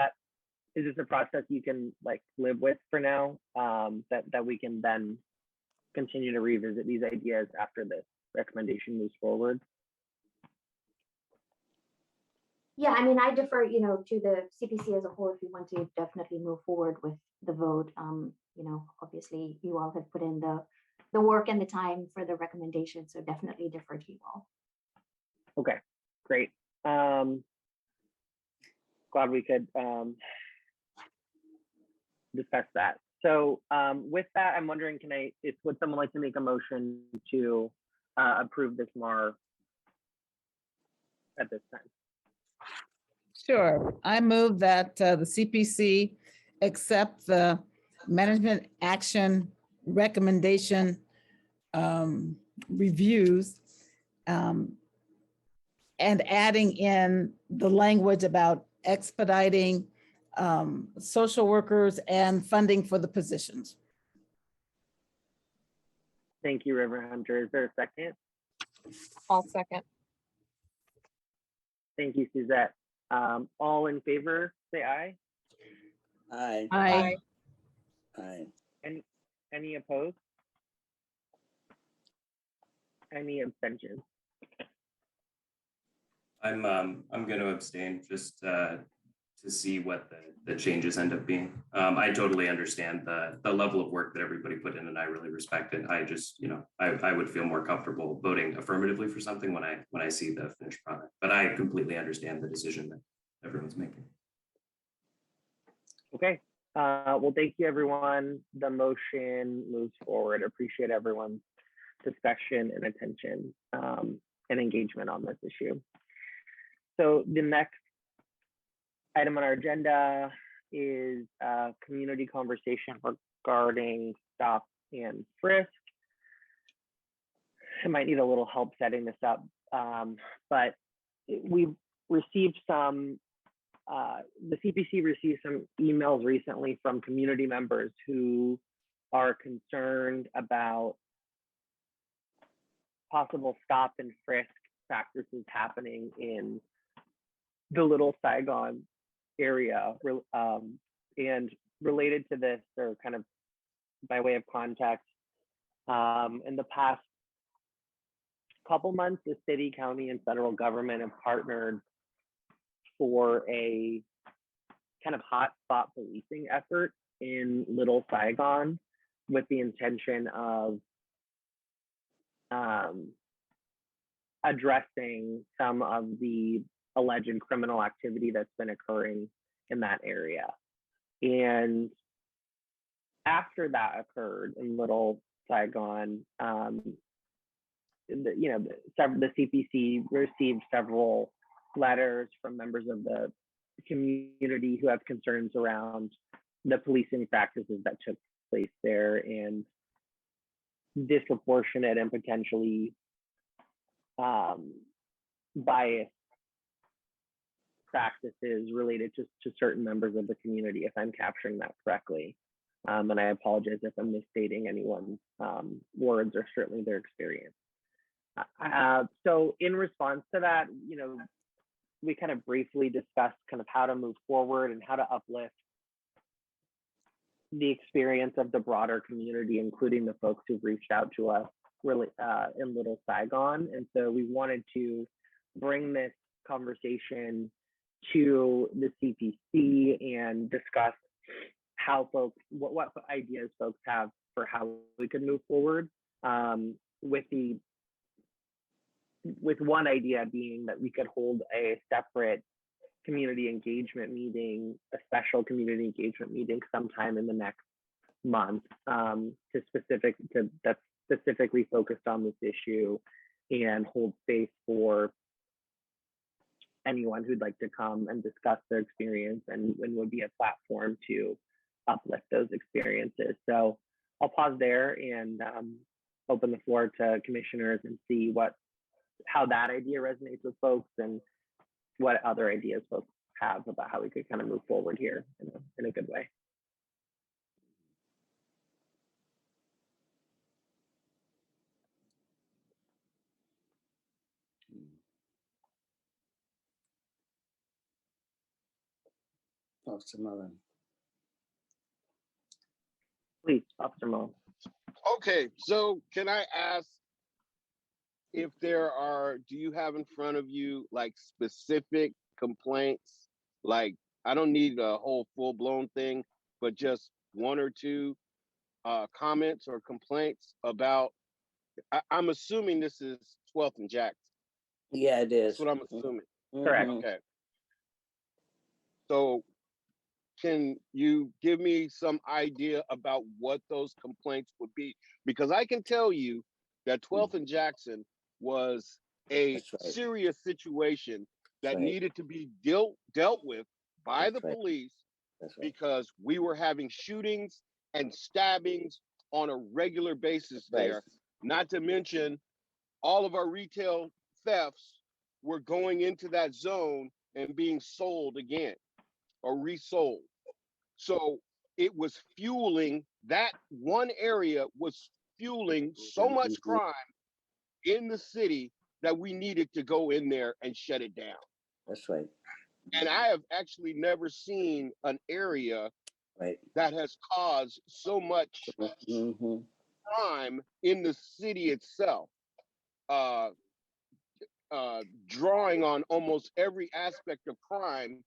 this a process you can like live with for now, that we can then continue to revisit these ideas after this recommendation moves forward? Yeah, I mean, I defer, to the CPC as a whole. If you want to definitely move forward with the vote, obviously you all have put in the work and the time for the recommendation, so definitely defer to you all. Okay, great. Glad we could discuss that. So with that, I'm wondering, would someone like to make a motion to approve this MAR at this time? Sure. I move that the CPC accept the management action recommendation reviews and adding in the language about expediting social workers and funding for the positions. Thank you, Reverend Hunter. Is there a second? I'll second. Thank you, Suzette. All in favor, say aye. Aye. Aye. Aye. Any opposed? Any abstentions? I'm going to abstain just to see what the changes end up being. I totally understand the level of work that everybody put in, and I really respect it. I just, you know, I would feel more comfortable voting affirmatively for something when I see the finished product. But I completely understand the decision that everyone's making. Okay. Well, thank you, everyone. The motion moves forward. Appreciate everyone's discussion and attention and engagement on this issue. So the next item on our agenda is a community conversation regarding stop and frisk. I might need a little help setting this up, but we've received some, the CPC received some emails recently from community members who are concerned about possible stop and frisk practices happening in the Little Saigon area. And related to this, or kind of by way of context, in the past couple months, the city, county, and federal government have partnered for a kind of hotspot policing effort in Little Saigon with the intention of addressing some of the alleged criminal activity that's been occurring in that area. And after that occurred in Little Saigon, the CPC received several letters from members of the community who have concerns around the policing practices that took place there and disproportionate and potentially biased practices related to certain members of the community, if I'm capturing that correctly. And I apologize if I'm misstating anyone's words or certainly their experience. So in response to that, we kind of briefly discussed kind of how to move forward and how to uplift the experience of the broader community, including the folks who've reached out to us really in Little Saigon. And so we wanted to bring this conversation to the CPC and discuss how folks, what ideas folks have for how we could move forward, with one idea being that we could hold a separate community engagement meeting, a special community engagement meeting sometime in the next month that's specifically focused on this issue and hold space for anyone who'd like to come and discuss their experience and would be a platform to uplift those experiences. So I'll pause there and open the floor to commissioners and see how that idea resonates with folks and what other ideas folks have about how we could kind of move forward here in a good way. Officer Mullen. Please, Officer Mullen. Okay, so can I ask if do you have in front of you like specific complaints? Like, I don't need a whole full-blown thing, but just one or two comments or complaints about, I'm assuming this is 12th and Jackson. Yeah, it is. That's what I'm assuming. Correct. Okay. So can you give me some idea about what those complaints would be? Because I can tell you that 12th and Jackson was a That's right. serious situation that That's right. needed to be dealt with by the That's right. police That's right. because we were having shootings and stabbings on a regular basis Right. there. Not to mention all of our retail thefts were going into that zone and being sold again or resold. So it was fueling, that one area was fueling so much crime in the city that we needed to go in there and shut it down. That's right. And I have actually never seen an area Right. that has caused so much crime in the city itself. Drawing on almost every aspect of crime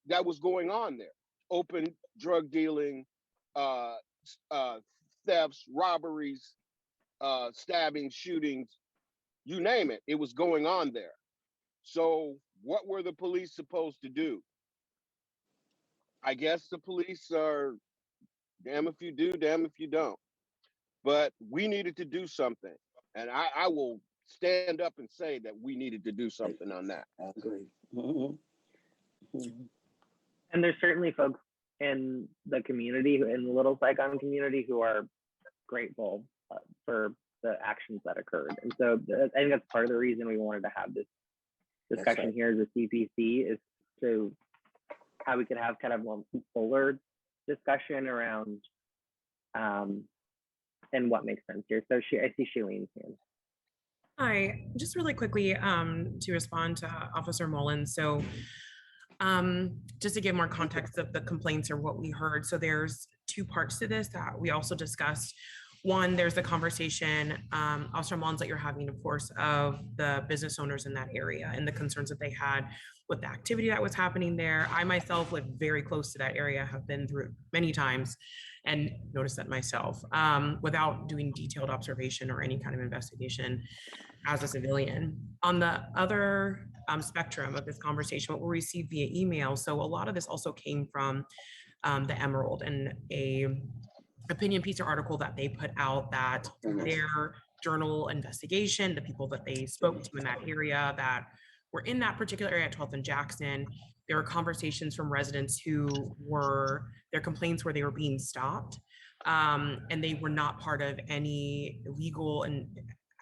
that was going on there. Open drug dealing, thefts, robberies, stabbings, shootings, you name it, it was going on there. So what were the police supposed to do? I guess the police are damn if you do, damn if you don't. But we needed to do something. And I will stand up and say that we needed to do something on that. I agree. And there's certainly folks in the community, in the Little Saigon community, who are grateful for the actions that occurred. And so I think that's part of the reason we wanted to have this discussion here as a CPC, is to how we could have kind of more fuller discussion around and what makes sense here. So I see Shailene's hand. Hi, just really quickly to respond to Officer Mullins. So just to give more context of the complaints or what we heard. So there's two parts to this that we also discussed. One, there's the conversation, Officer Mullins, that you're having, of course, of the business owners in that area and the concerns that they had with the activity that was happening there. I myself live very close to that area, have been through it many times and noticed that myself without doing detailed observation or any kind of investigation as a civilian. On the other spectrum of this conversation, what we received via email, so a lot of this also came from the Emerald and a opinion piece or article that they put out that their journal investigation, the people that they spoke to in that area that were in that particular area at 12th and Jackson, there were conversations from residents who were, their complaints were they were being stopped and they were not part of any illegal and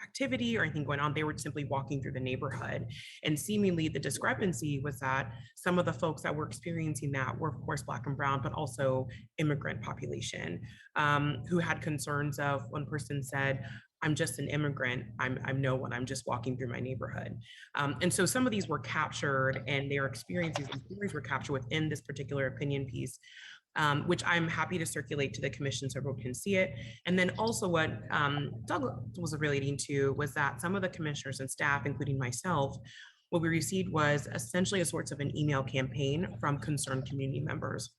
activity or anything going on. They were simply walking through the neighborhood. And seemingly the discrepancy was that some of the folks that were experiencing that were of course Black and brown, but also immigrant population who had concerns of, one person said, I'm just an immigrant, I'm no one, I'm just walking through my neighborhood. And so some of these were captured and their experiences and stories were captured within this particular opinion piece, which I'm happy to circulate to the commission so everyone can see it. And then also what Doug was relating to was that some of the commissioners and staff, including myself, what we received was essentially a sorts of an email campaign from concerned community members.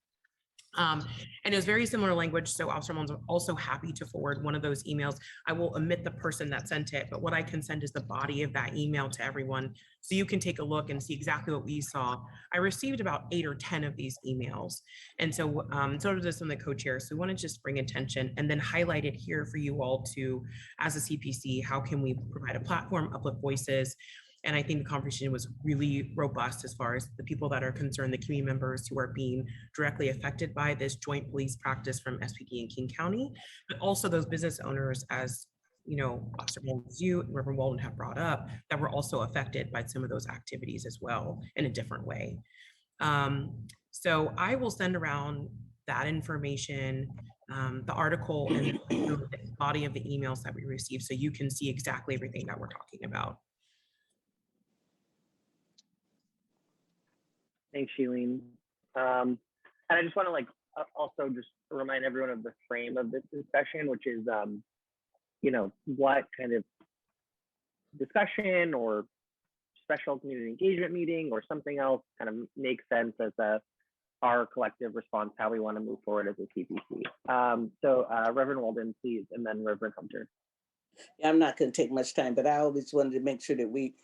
And it was very similar language. So Officer Mullins was also happy to forward one of those emails. I will omit the person that sent it, but what I can send is the body of that email to everyone. So you can take a look and see exactly what we saw. I received about 8 or 10 of these emails. And so, so did this from the co-chair. So we want to just bring attention and then highlight it here for you all to, as a CPC, how can we provide a platform, uplift voices? And I think the conversation was really robust as far as the people that are concerned, the community members who are being directly affected by this joint police practice from SPD and King County, but also those business owners, as you know, Officer Mullins, you and Reverend Walden have brought up, that were also affected by some of those activities as well in a different way. So I will send around that information, the article and the body of the emails that we received, so you can see exactly everything that we're talking about. Thanks, Shailene. And I just want to also just remind everyone of the frame of this discussion, which is, you know, what kind of discussion or special community engagement meeting or something else kind of makes sense as our collective response, how we want to move forward as a CPC. So Reverend Walden, please, and then Reverend Hunter. Yeah, I'm not going to take much time, but I always wanted to make sure that we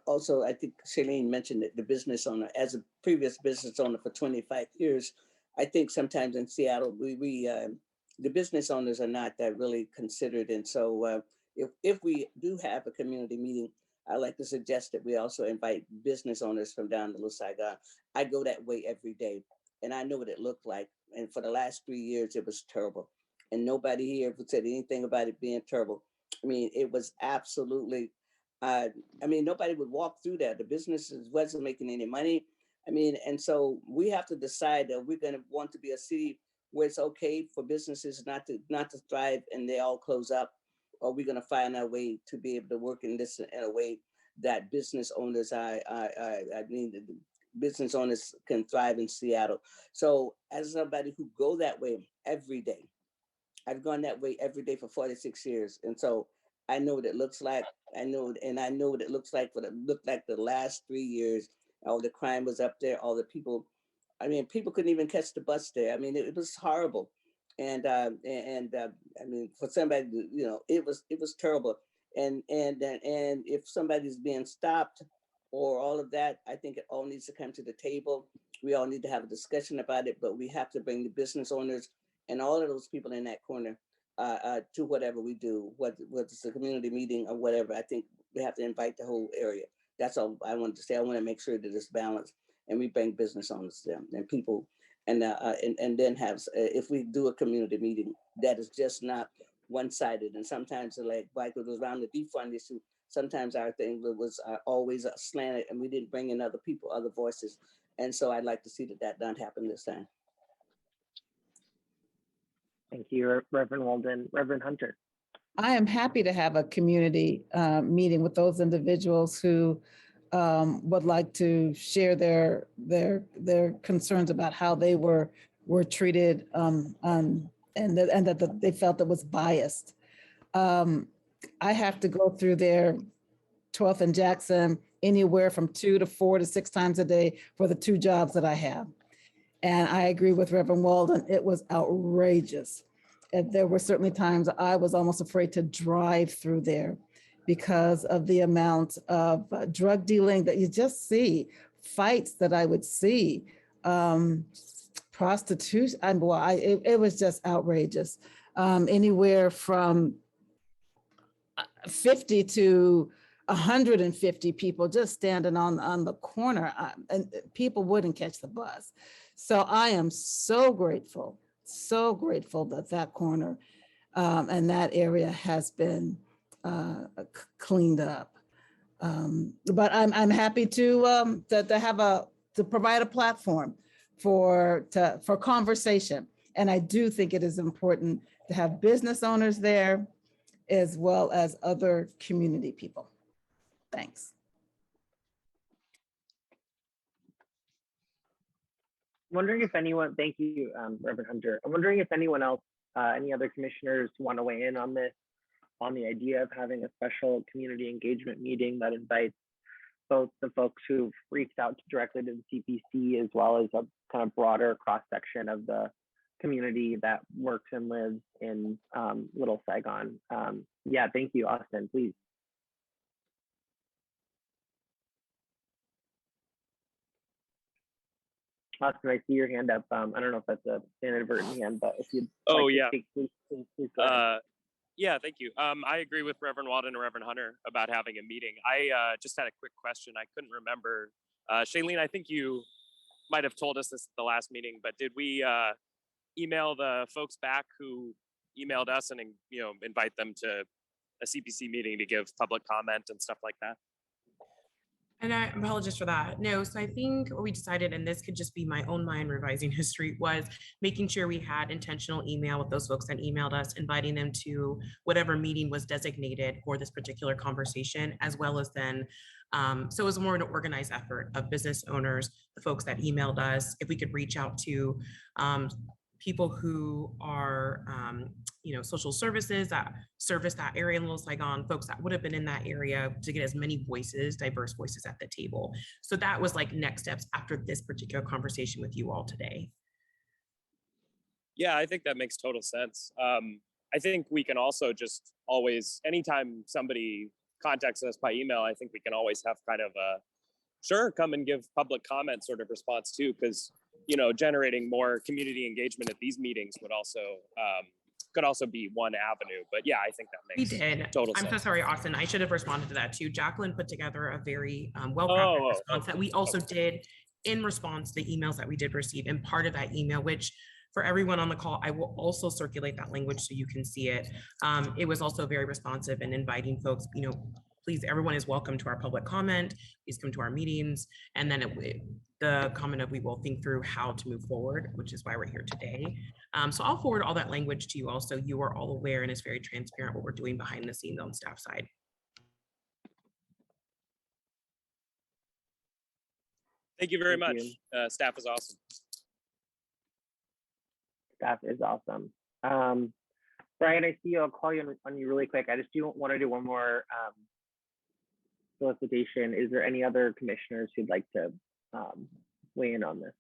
also, I think Shailene mentioned that the business owner, as a previous business owner for 25 years, I think sometimes in Seattle, the business owners are not that really considered. And so if we do have a community meeting, I like to suggest that we also invite business owners from down to Little Saigon. I go that way every day, and I know what it looked like. And for the last 3 years, it was terrible. And nobody here said anything about it being terrible. I mean, it was absolutely, I mean, nobody would walk through there. The businesses wasn't making any money. I mean, and so we have to decide that we're going to want to be a city where it's okay for businesses not to thrive and they all close up, or we're going to find our way to be able to work in this in a way that business owners, I mean, the business owners can thrive in Seattle. So as somebody who go that way every day, I've gone that way every day for 46 years. And so I know what it looks like. I know what it looks like the last 3 years. All the crime was up there, all the people, I mean, people couldn't even catch the bus there. I mean, it was horrible. And I mean, for somebody, it was terrible. And if somebody's being stopped or all of that, I think it all needs to come to the table. We all need to have a discussion about it, but we have to bring the business owners and all of those people in that corner to whatever we do, whether it's a community meeting or whatever. I think we have to invite the whole area. That's all I wanted to say. I want to make sure that it's balanced and we bring business owners there and people, and then have, if we do a community meeting, that is just not one-sided. And sometimes, like it was around the defund issue, sometimes our thing was always slanted and we didn't bring in other people, other voices. And so I'd like to see that not happen this time. Thank you, Reverend Walden. Reverend Hunter. I am happy to have a community meeting with those individuals who would like to share their concerns about how they were treated and that they felt it was biased. I have to go through there 12th and Jackson anywhere from 2 to 4 to 6 times a day for the 2 jobs that I have. And I agree with Reverend Walden, it was outrageous. And there were certainly times I was almost afraid to drive through there because of the amount of drug dealing that you just see, fights that I would see, prostitution, and it was just outrageous. Anywhere from 50 to 150 people just standing on the corner, and people wouldn't catch the bus. So I am so grateful that corner and that area has been cleaned up. But I'm happy to provide a platform for conversation. And I do think it is important to have business owners there as well as other community people. Thanks. Wondering if anyone, thank you, Reverend Hunter. I'm wondering if anyone else, any other commissioners want to weigh in on this, on the idea of having a special community engagement meeting that invites both the folks who've reached out directly to the CPC as well as a kind of broader cross section of the community that works and lives in Little Saigon. Yeah, thank you, Austin, please. Austin, I see your hand up. I don't know if that's an inadvertent hand, but if you'd like to speak, please go ahead. Yeah, thank you. I agree with Reverend Walden and Reverend Hunter about having a meeting. I just had a quick question. I couldn't remember. Shailene, I think you might have told us this at the last meeting, but did we email the folks back who emailed us and invite them to a CPC meeting to give public comment and stuff like that? And I apologize for that. No, so I think what we decided, and this could just be my own mind revising history, was making sure we had intentional email with those folks that emailed us, inviting them to whatever meeting was designated for this particular conversation, as well as then, so it was more an organized effort of business owners, the folks that emailed us, if we could reach out to people who are, social services that service that area in Little Saigon, folks that would have been in that area to get as many voices, diverse voices at the table. So that was like next steps after this particular conversation with you all today. Yeah, I think that makes total sense. I think we can also just always, anytime somebody contacts us by email, I think we can always have kind of a, sure, come and give public comment sort of response too, because generating more community engagement at these meetings would also could also be one avenue. But yeah, I think that We makes did. total I'm sense. so sorry, Austin. I should have responded to that too. Jacqueline put together a very Oh, well-crafted oh, response that we also did in response to the emails that we did receive. And part of that email, which for everyone on the call, I will also circulate that language so you can see it. It was also very responsive and inviting folks, please, everyone is welcome to our public comment. Please come to our meetings. And then the comment of we will think through how to move forward, which is why we're here today. So I'll forward all that language to you also. You are all aware and it's very transparent what we're doing behind the scenes on staff side. Thank you very Thank much. Staff is awesome. Staff is awesome. Brian, I see you. I'll call you on you really quick. I just want to do one more solicitation. Is there any other commissioners who'd like to weigh in on this?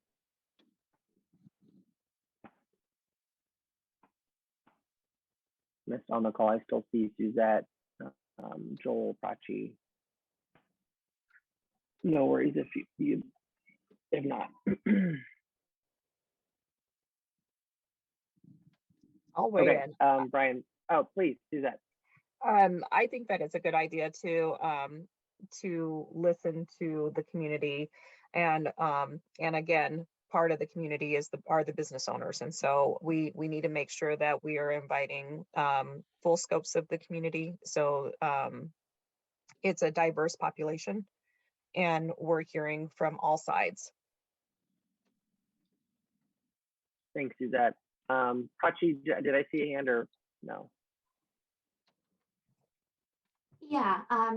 Missed on the call. I still see Suzette, Joel, Prachi. No worries if not. I'll weigh Okay, in. Brian. Oh, please, Suzette. I think that it's a good idea to listen to the community, and again, part of the community are the business owners, and so we need to make sure that we are inviting full scopes of the community. So it's a diverse population, and we're hearing from all sides. Thanks, Suzette. Prachi, did I see a hand or no? Yeah, I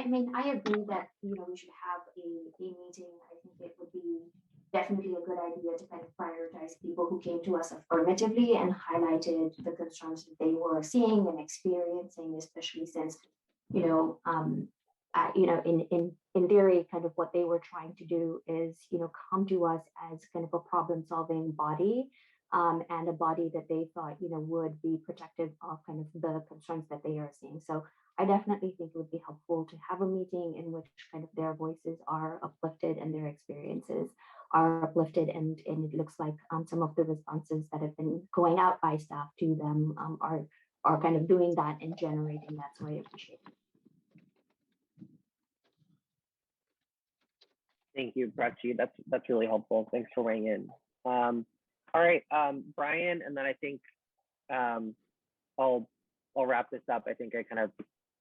mean, I agree that, we should have a meeting. I think it would be definitely a good idea to kind of prioritize people who came to us affirmatively and highlighted the concerns that they were seeing and experiencing, especially since, in theory, kind of what they were trying to do is, come to us as kind of a problem-solving body, and a body that they thought, would be protective of kind of the concerns that they are seeing. So I definitely think it would be helpful to have a meeting in which kind of their voices are uplifted and their experiences are uplifted. And it looks like some of the responses that have been going out by staff to them are kind of doing that and generating that. So I appreciate it. Thank you, Prachi. That's really helpful. Thanks for weighing in. All right, Brian, and then I think I'll wrap this up. I think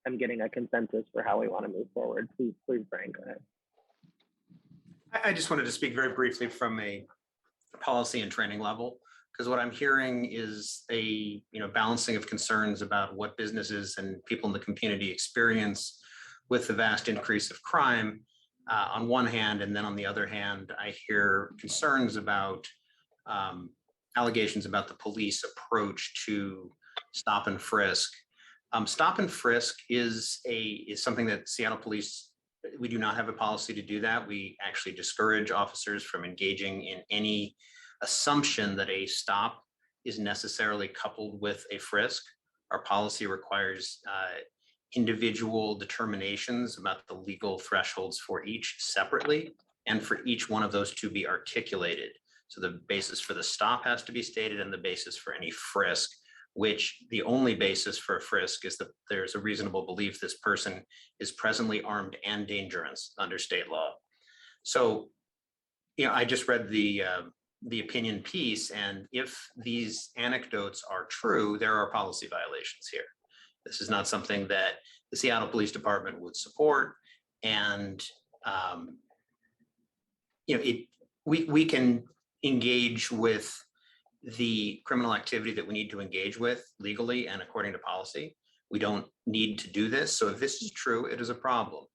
I'm getting a consensus for how we want to move forward. Please, Brian, go ahead. I just wanted to speak very briefly from a policy and training level, because what I'm hearing is a balancing of concerns about what businesses and people in the community experience with the vast increase of crime on one hand, and then on the other hand, I hear concerns about allegations about the police approach to stop and frisk. Stop and frisk is something that Seattle Police, we do not have a policy to do that. We actually discourage officers from engaging in any assumption that a stop is necessarily coupled with a frisk. Our policy requires individual determinations about the legal thresholds for each separately, and for each one of those to be articulated. So the basis for the stop has to be stated, and the basis for any frisk, which the only basis for a frisk is that there's a reasonable belief this person is presently armed and dangerous under state law. So, I just read the opinion piece, and if these anecdotes are true, there are policy violations here. This is not something that the Seattle Police Department would support, and we can engage with the criminal activity that we need to engage with legally and according to policy. We don't need to do this. So if this is true, it is a problem.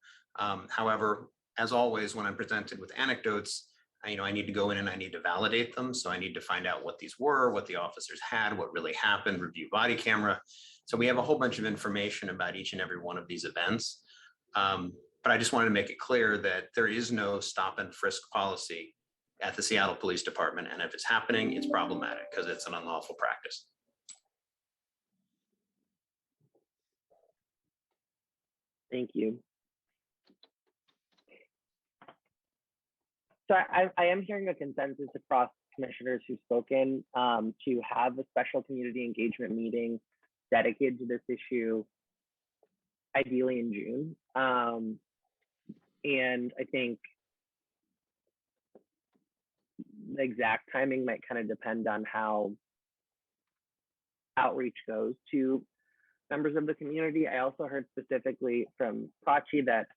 However, as always, when I'm presented with anecdotes, I need to go in and I need to validate them. So I need to find out what these were, what the officers had, what really happened, review body camera. So we have a whole bunch of information about each and every one of these events. But I just wanted to make it clear that there is no stop and frisk policy at the Seattle Police Department. And if it's happening, it's problematic because it's an unlawful practice. Thank you. So I am hearing a consensus across commissioners who've spoken to have a special community engagement meeting dedicated to this issue, ideally in June. And I think the exact timing might kind of depend on how outreach goes to members of the community. I also heard specifically from Prachi that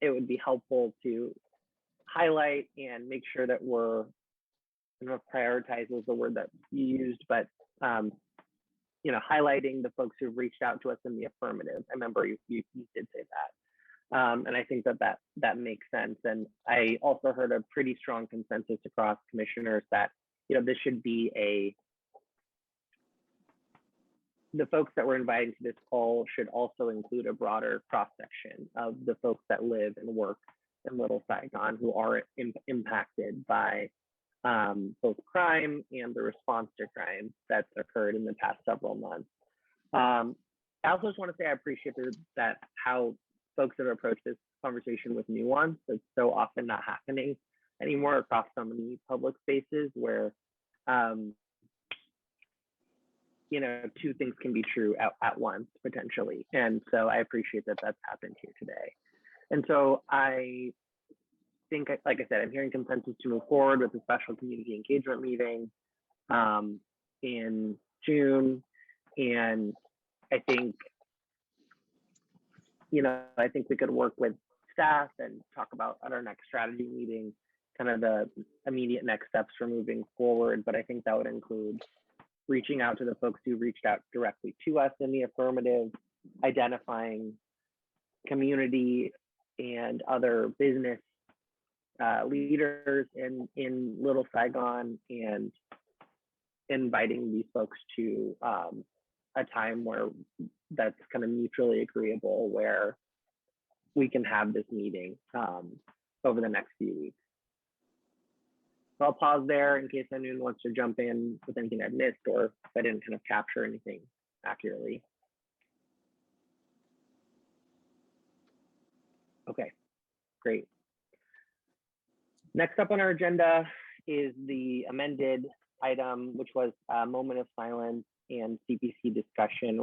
it would be helpful to highlight and make sure that we're, I don't know if prioritize was the word that you used, but you know, highlighting the folks who've reached out to us in the affirmative. I remember you did say that. And I think that makes sense. And I also heard a pretty strong consensus across commissioners that, you know, this should be the folks that we're inviting to this call should also include a broader cross-section of the folks that live and work in Little Saigon who are impacted by both crime and the response to crime that's occurred in the past several months. I also just want to say I appreciate that how folks have approached this conversation with nuance. It's so often not happening anymore across so many public spaces where you know, two things can be true at once potentially. And so I appreciate that that's happened here today. And so I think, like I said, I'm hearing consensus to move forward with a special community engagement meeting in June. And I think, you know, I think we could work with staff and talk about at our next strategy meeting, kind of the immediate next steps for moving forward. But I think that would include reaching out to the folks who reached out directly to us in the affirmative, identifying community and other business leaders in Little Saigon, and inviting these folks to a time where that's kind of mutually agreeable, where we can have this meeting over the next few weeks. So I'll pause there in case anyone wants to jump in with anything I've missed or if I didn't kind of capture anything accurately. Okay, great. Next up on our agenda is the amended item, which was a moment of silence and CPC discussion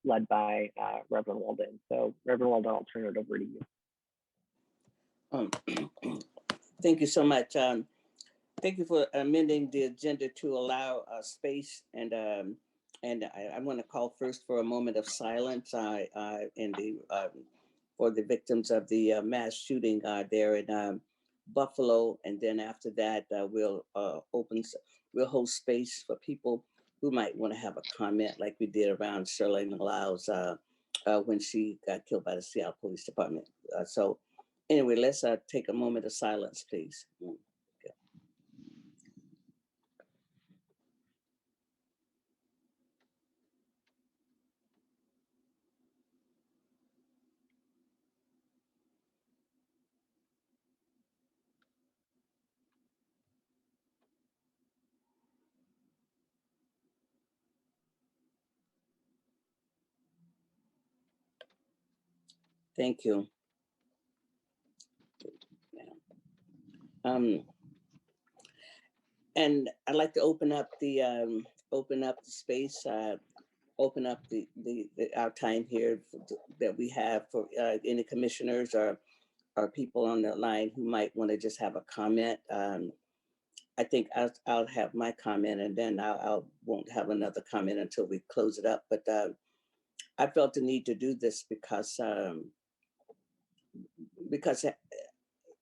led by Reverend Walden. So Reverend Walden, I'll turn it over to you. Thank you so much. Thank you for amending the agenda to allow space, and I want to call first for a moment of silence for the victims of the mass shooting there in Buffalo, and then after that we'll hold space for people who might want to have a comment, like we did around Shirley Lau's when she got killed by the Seattle Police Department. So anyway, let's take a moment of silence, please. Thank you. And I'd like to open up the space, open up our time here that we have for any commissioners or people on the line who might want to just have a comment. I think I'll have my comment, and then I won't have another comment until we close it up. But I felt the need to do this because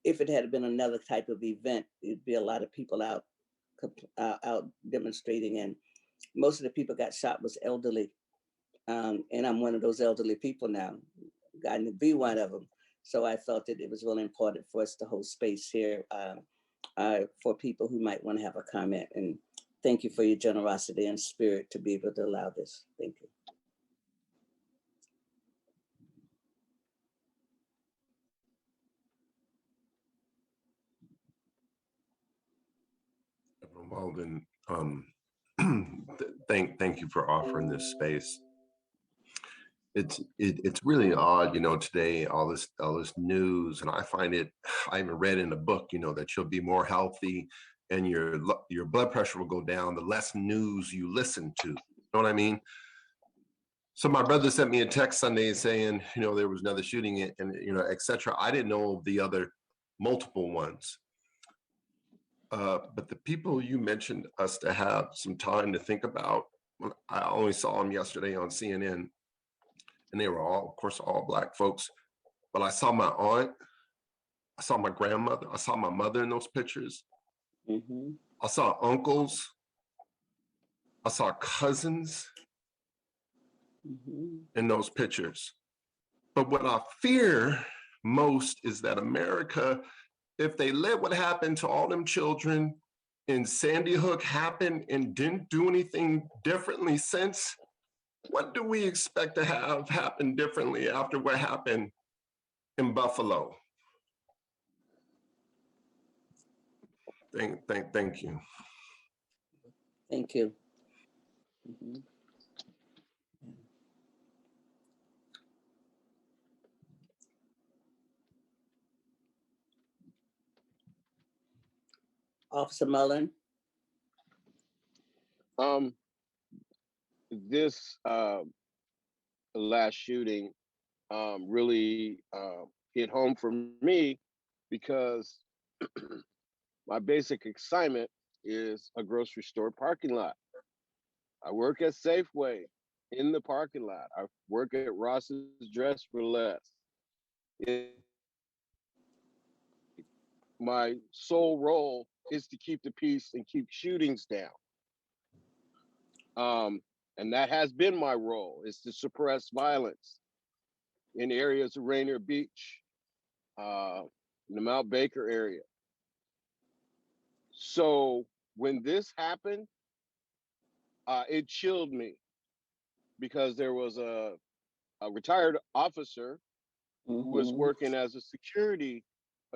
if it had been another type of event, it'd be a lot of people out demonstrating, and most of the people got shot was elderly, and I'm one of those elderly people now, gotten to be one of them. So I felt that it was really important for us to hold space here for people who might want to have a comment. And thank you for your generosity and spirit to be able to allow this. Thank you. Well, then, thank you for offering this space. It's really odd, you know, today, all this news, and I find it, I even read in a book, you know, that you'll be more healthy and your blood pressure will go down, the less news you listen to. You know what I mean? So my brother sent me a text Sunday saying, you know, there was another shooting and you know, et cetera. I didn't know of the other multiple ones. But the people you mentioned us to have some time to think about, I only saw them yesterday on CNN, and they were all, of course, all Black folks. But I saw my aunt, I saw my grandmother, I saw my mother in those pictures. I saw uncles, I saw cousins in those pictures. But what I fear most is that America, if they let what happened to all them children in Sandy Hook happen and didn't do anything differently since, what do we expect to have happen differently after what happened in Buffalo? Thank you. Thank you. Officer Mullen. This last shooting really hit home for me because my basic assignment is a grocery store parking lot. I work at Safeway in the parking lot. I work at Ross's Dress for Less. My sole role is to keep the peace and keep shootings down. And that has been my role, is to suppress violence in areas of Rainier Beach, in the Mount Baker area. So when this happened, it chilled me because there was a retired officer who was working as a security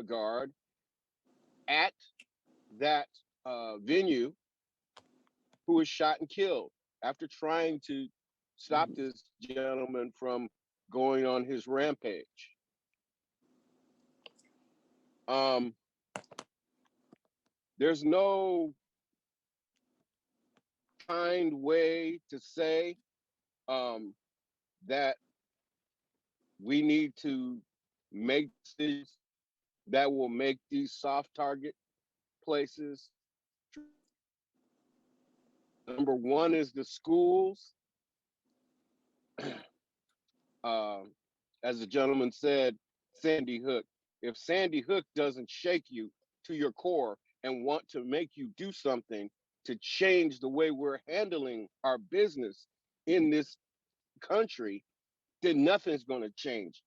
guard at that venue who was shot and killed after trying to stop this gentleman from going on his rampage. There's no kind way to say that we need to make decisions that will make these soft target places. Number one is the schools. As the gentleman said, Sandy Hook. If Sandy Hook doesn't shake you to your core and want to make you do something to change the way we're handling our business in this country, then nothing's going to change.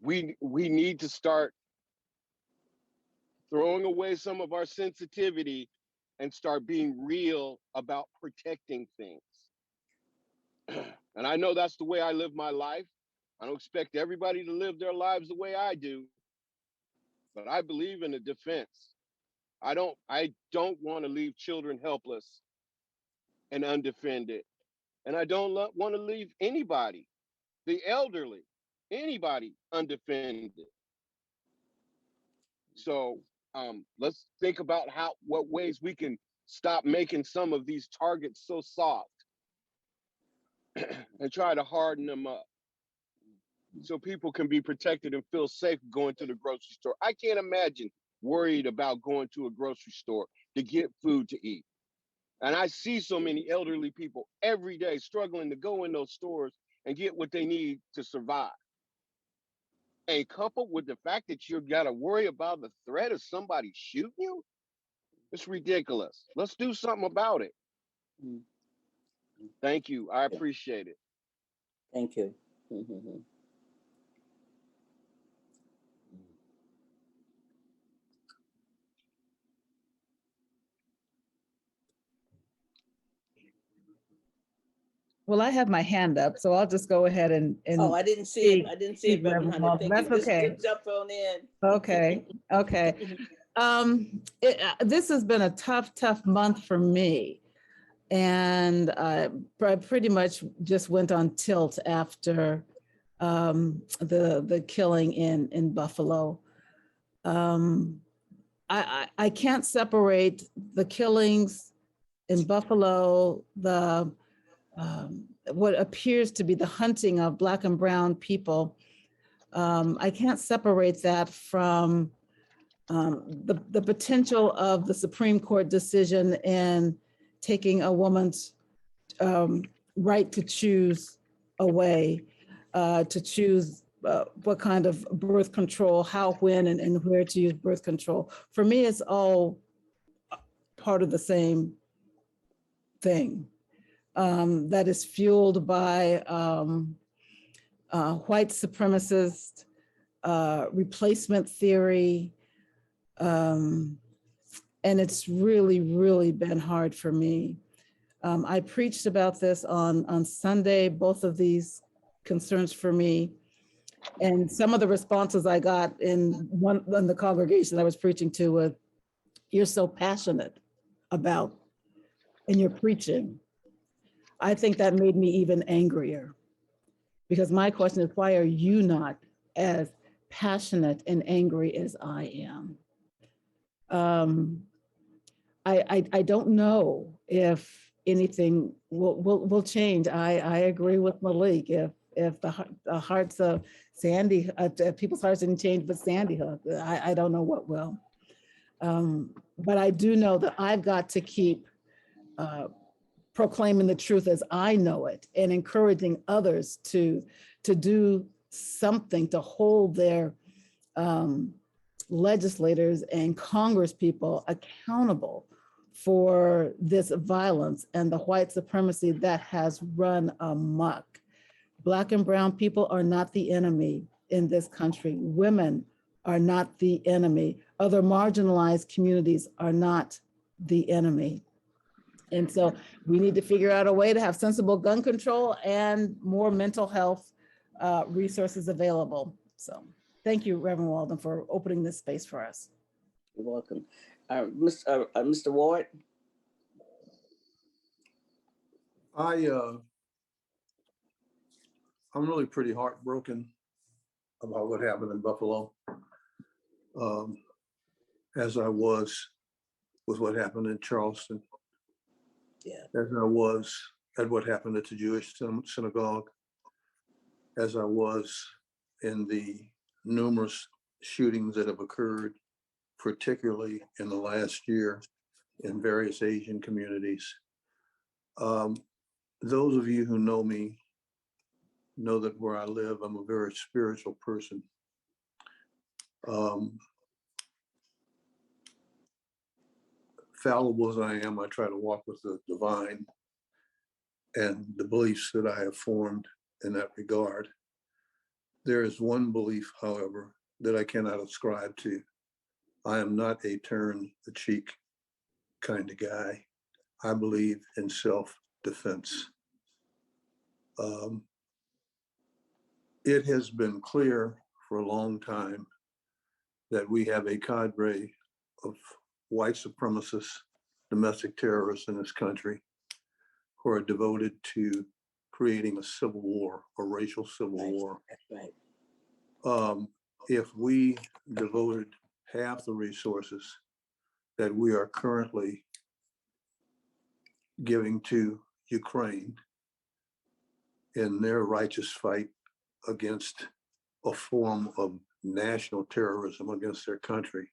We need to start throwing away some of our sensitivity and start being real about protecting things. And I know that's the way I live my life. I don't expect everybody to live their lives the way I do, but I believe in the defense. I don't want to leave children helpless and undefended. And I don't want to leave anybody, the elderly, anybody undefended. So let's think about what ways we can stop making some of these targets so soft and try to harden them up so people can be protected and feel safe going to the grocery store. I can't imagine worried about going to a grocery store to get food to eat. And I see so many elderly people every day struggling to go in those stores and get what they need to survive. And coupled with the fact that you've got to worry about the threat of somebody shooting you, it's ridiculous. Let's do something about it. Thank you. I appreciate it. Thank you. Well, I have my hand up, so I'll just go ahead and. Oh, I didn't see it. I didn't see it, Reverend Hunter. Thank you. That's okay. Just jump on in. Okay, okay. This has been a tough month for me. And I pretty much just went on tilt after the killing in Buffalo. I can't separate the killings in Buffalo, the what appears to be the hunting of Black and brown people. I can't separate that from the potential of the Supreme Court decision in taking a woman's right to choose away, to choose what kind of birth control, how, when, and where to use birth control. For me, it's all part of the same thing that is fueled by white supremacist replacement theory. And it's really, really been hard for me. I preached about this on Sunday, both of these concerns for me. And some of the responses I got in the congregation I was preaching to were, "You're so passionate about, and you're preaching." I think that made me even angrier, because my question is, why are you not as passionate and angry as I am? I don't know if anything will change. I agree with Malik. If the hearts of Sandy, people's hearts didn't change, but Sandy Hook, I don't know what will. But I do know that I've got to keep proclaiming the truth as I know it, and encouraging others to do something to hold their legislators and Congress people accountable for this violence and the white supremacy that has run amok. Black and brown people are not the enemy in this country. Women are not the enemy. Other marginalized communities are not the enemy. And so we need to figure out a way to have sensible gun control and more mental health resources available. So thank you, Reverend Walden, for opening this space for us. You're welcome. Mr. Ward? I'm really pretty heartbroken about what happened in Buffalo, as I was with what happened in Charleston, as I was at what happened at the Jewish synagogue, as I was in the numerous shootings that have occurred, particularly in the last year in various Asian communities. Those of you who know me know that where I live, I'm a very spiritual person. Fallible as I am, I try to walk with the divine, and the beliefs that I have formed in that regard. There is one belief, however, that I cannot ascribe to. I am not a turn the cheek kind of guy. I believe in self-defense. It has been clear for a long time that we have a cadre of white supremacists, domestic terrorists in this country who are devoted to creating a civil war, a racial civil war. That's right. If we devoted half the resources that we are currently giving to Ukraine in their righteous fight against a form of national terrorism against their country,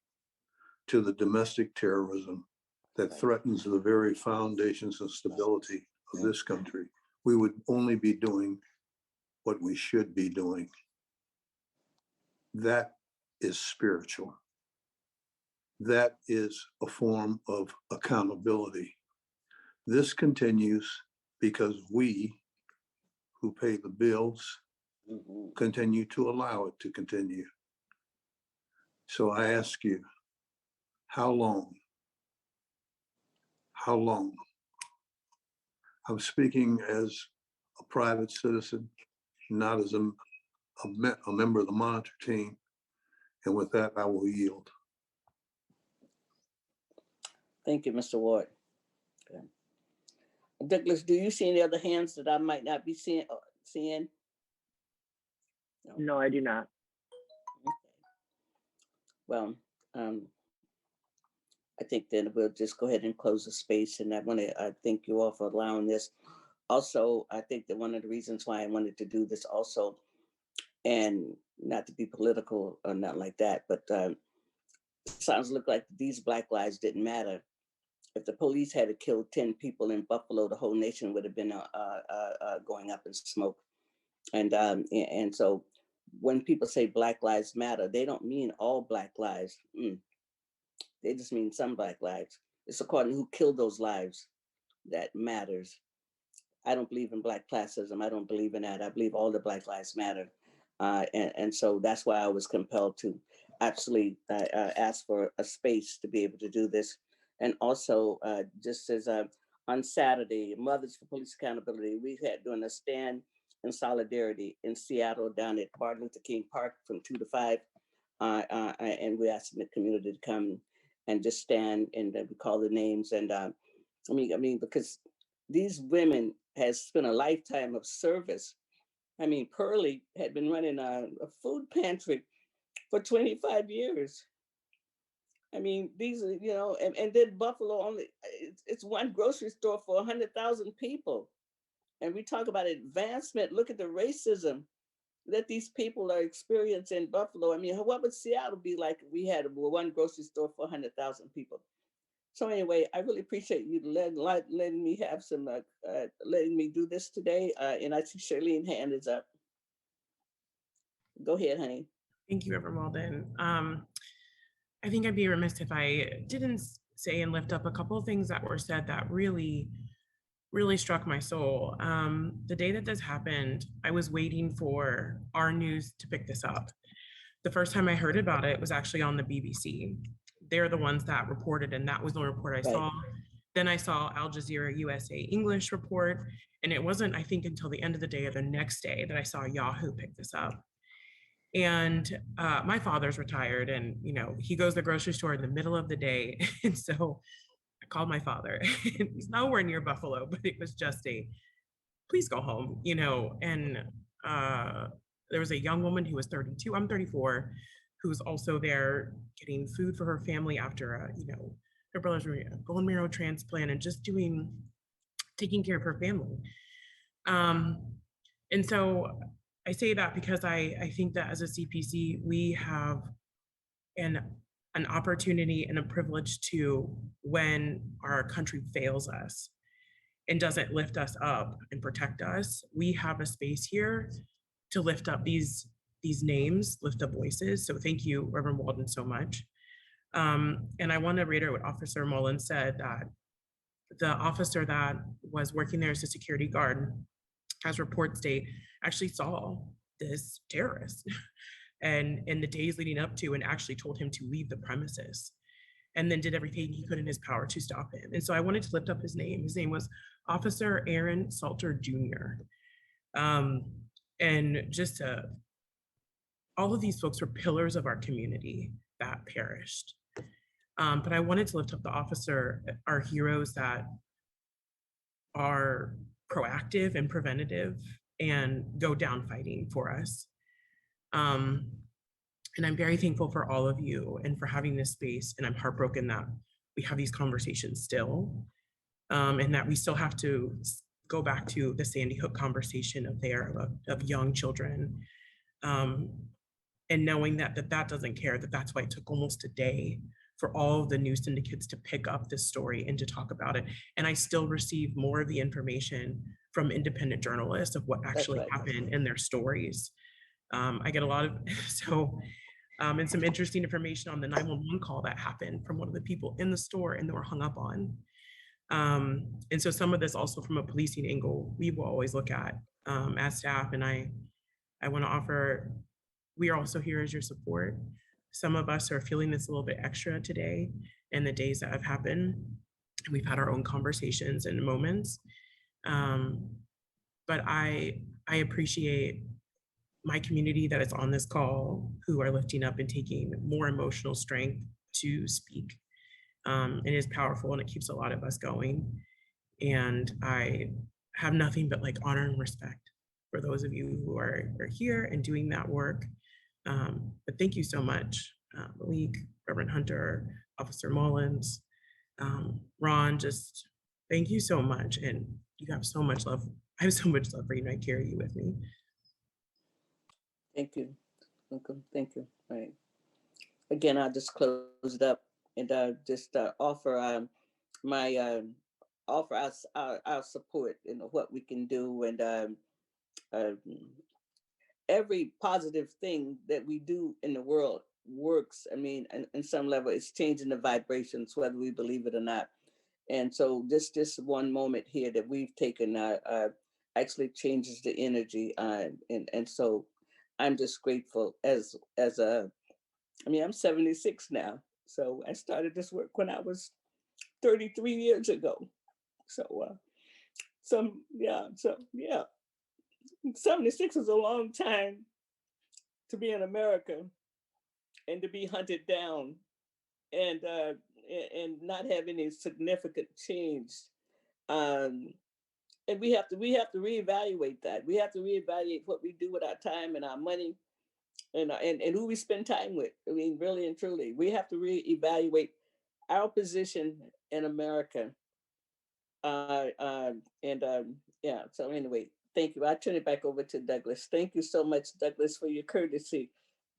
to the domestic terrorism that threatens the very foundations and stability of this country, we would only be doing what we should be doing. That is spiritual. That is a form of accountability. This continues because we, who pay the bills, continue to allow it to continue. So I ask you, how long? How long? I'm speaking as a private citizen, not as a member of the monitor team. And with that, I will yield. Thank you, Mr. Ward. Okay. Douglas, do you see any other hands that I might not be seeing? No, I do not. Okay. Well, I think then we'll just go ahead and close the space. And I thank you all for allowing this. Also, I think that one of the reasons why I wanted to do this also, and not to be political or not like that, but sounds look like these Black lives didn't matter. If the police had killed 10 people in Buffalo, the whole nation would have been going up in smoke. And so when people say Black Lives Matter, they don't mean all Black lives. They just mean some Black lives. It's according to who killed those lives that matters. I don't believe in Black classism. I don't believe in that. I believe all the Black lives matter. And so that's why I was compelled to actually ask for a space to be able to do this. And also, just as on Saturday, Mothers for Police Accountability, we had doing a stand in solidarity in Seattle down at Martin Luther King Park from 2 to 5. And we asked the community to come and just stand, and we call the names. And I mean, because these women has spent a lifetime of service. I mean, Pearlie had been running a food pantry for 25 years. I mean, these are, you know, and then Buffalo only, it's one grocery store for 100,000 people. And we talk about advancement. Look at the racism that these people are experiencing in Buffalo. I mean, what would Seattle be like if we had one grocery store for 100,000 people? So anyway, I really appreciate you letting me have some, letting me do this today. And I see Charlene's hand is up. Go ahead, honey. Thank you, Reverend Walden. I think I'd be remiss if I didn't say and lift up a couple of things that were said that really struck my soul. The day that this happened, I was waiting for our news to pick this up. The first time I heard about it was actually on the BBC. They're the ones that reported, and that was the report I saw. Then I saw Al Jazeera USA English report, and it wasn't, I think, until the end of the day or the next day that I saw Yahoo pick this up. And my father's retired, and you know, he goes to the grocery store in the middle of the day. And so I called my father. He's nowhere near Buffalo, but it was just a, please go home, you know. And there was a young woman who was 32, I'm 34, who was also there getting food for her family after, you know, her brother's a bone marrow transplant and just taking care of her family. And so I say that because I think that as a CPC, we have an opportunity and a privilege to, when our country fails us and doesn't lift us up and protect us, we have a space here to lift up these names, lift up voices. So thank you, Reverend Walden, so much. And I want to reiterate what Officer Mullen said, that the officer that was working there as a security guard, as reports state, actually saw this terrorist and in the days leading up to, and actually told him to leave the premises, and then did everything he could in his power to stop him. And so I wanted to lift up his name. His name was Officer Aaron Salter Jr. And just all of these folks were pillars of our community that perished. But I wanted to lift up the officer, our heroes that are proactive and preventative and go down fighting for us. And I'm very thankful for all of you and for having this space. And I'm heartbroken that we have these conversations still, and that we still have to go back to the Sandy Hook conversation of young children, and knowing that doesn't care, that's why it took almost a day for all of the news syndicates to pick up this story and to talk about it. And I still receive more of the information from independent journalists of what actually happened in their stories. I get a lot of, and some interesting information on the 911 call that happened from one of the people in the store and they were hung up on. And so some of this also from a policing angle, we will always look at as staff. And I want to offer, we are also here as your support. Some of us are feeling this a little bit extra today in the days that have happened. And we've had our own conversations and moments. But I appreciate my community that is on this call, who are lifting up and taking more emotional strength to speak. It is powerful and it keeps a lot of us going. And I have nothing but like honor and respect for those of you who are here and doing that work. But thank you so much, Malik, Reverend Hunter, Officer Mullins, Ron, just thank you so much. And you have so much love. I have so much love for you, and I carry you with me. Thank you. Welcome. Thank you. All right. Again, I'll just close it up and just offer my offer our support in what we can do, and every positive thing that we do in the world works. I mean, in some level, it's changing the vibrations, whether we believe it or not. And so this one moment here that we've taken actually changes the energy. And so I'm just grateful as a, I mean, I'm 76 now. So I started this work when I was 33 years ago. So, yeah, 76 is a long time to be in America and to be hunted down and not have any significant change. And we have to reevaluate that. We have to reevaluate what we do with our time and our money and who we spend time with. I mean, really and truly, we have to reevaluate our position in America. Yeah, so anyway, thank you. I turn it back over to Douglas. Thank you so much, Douglas, for your courtesy.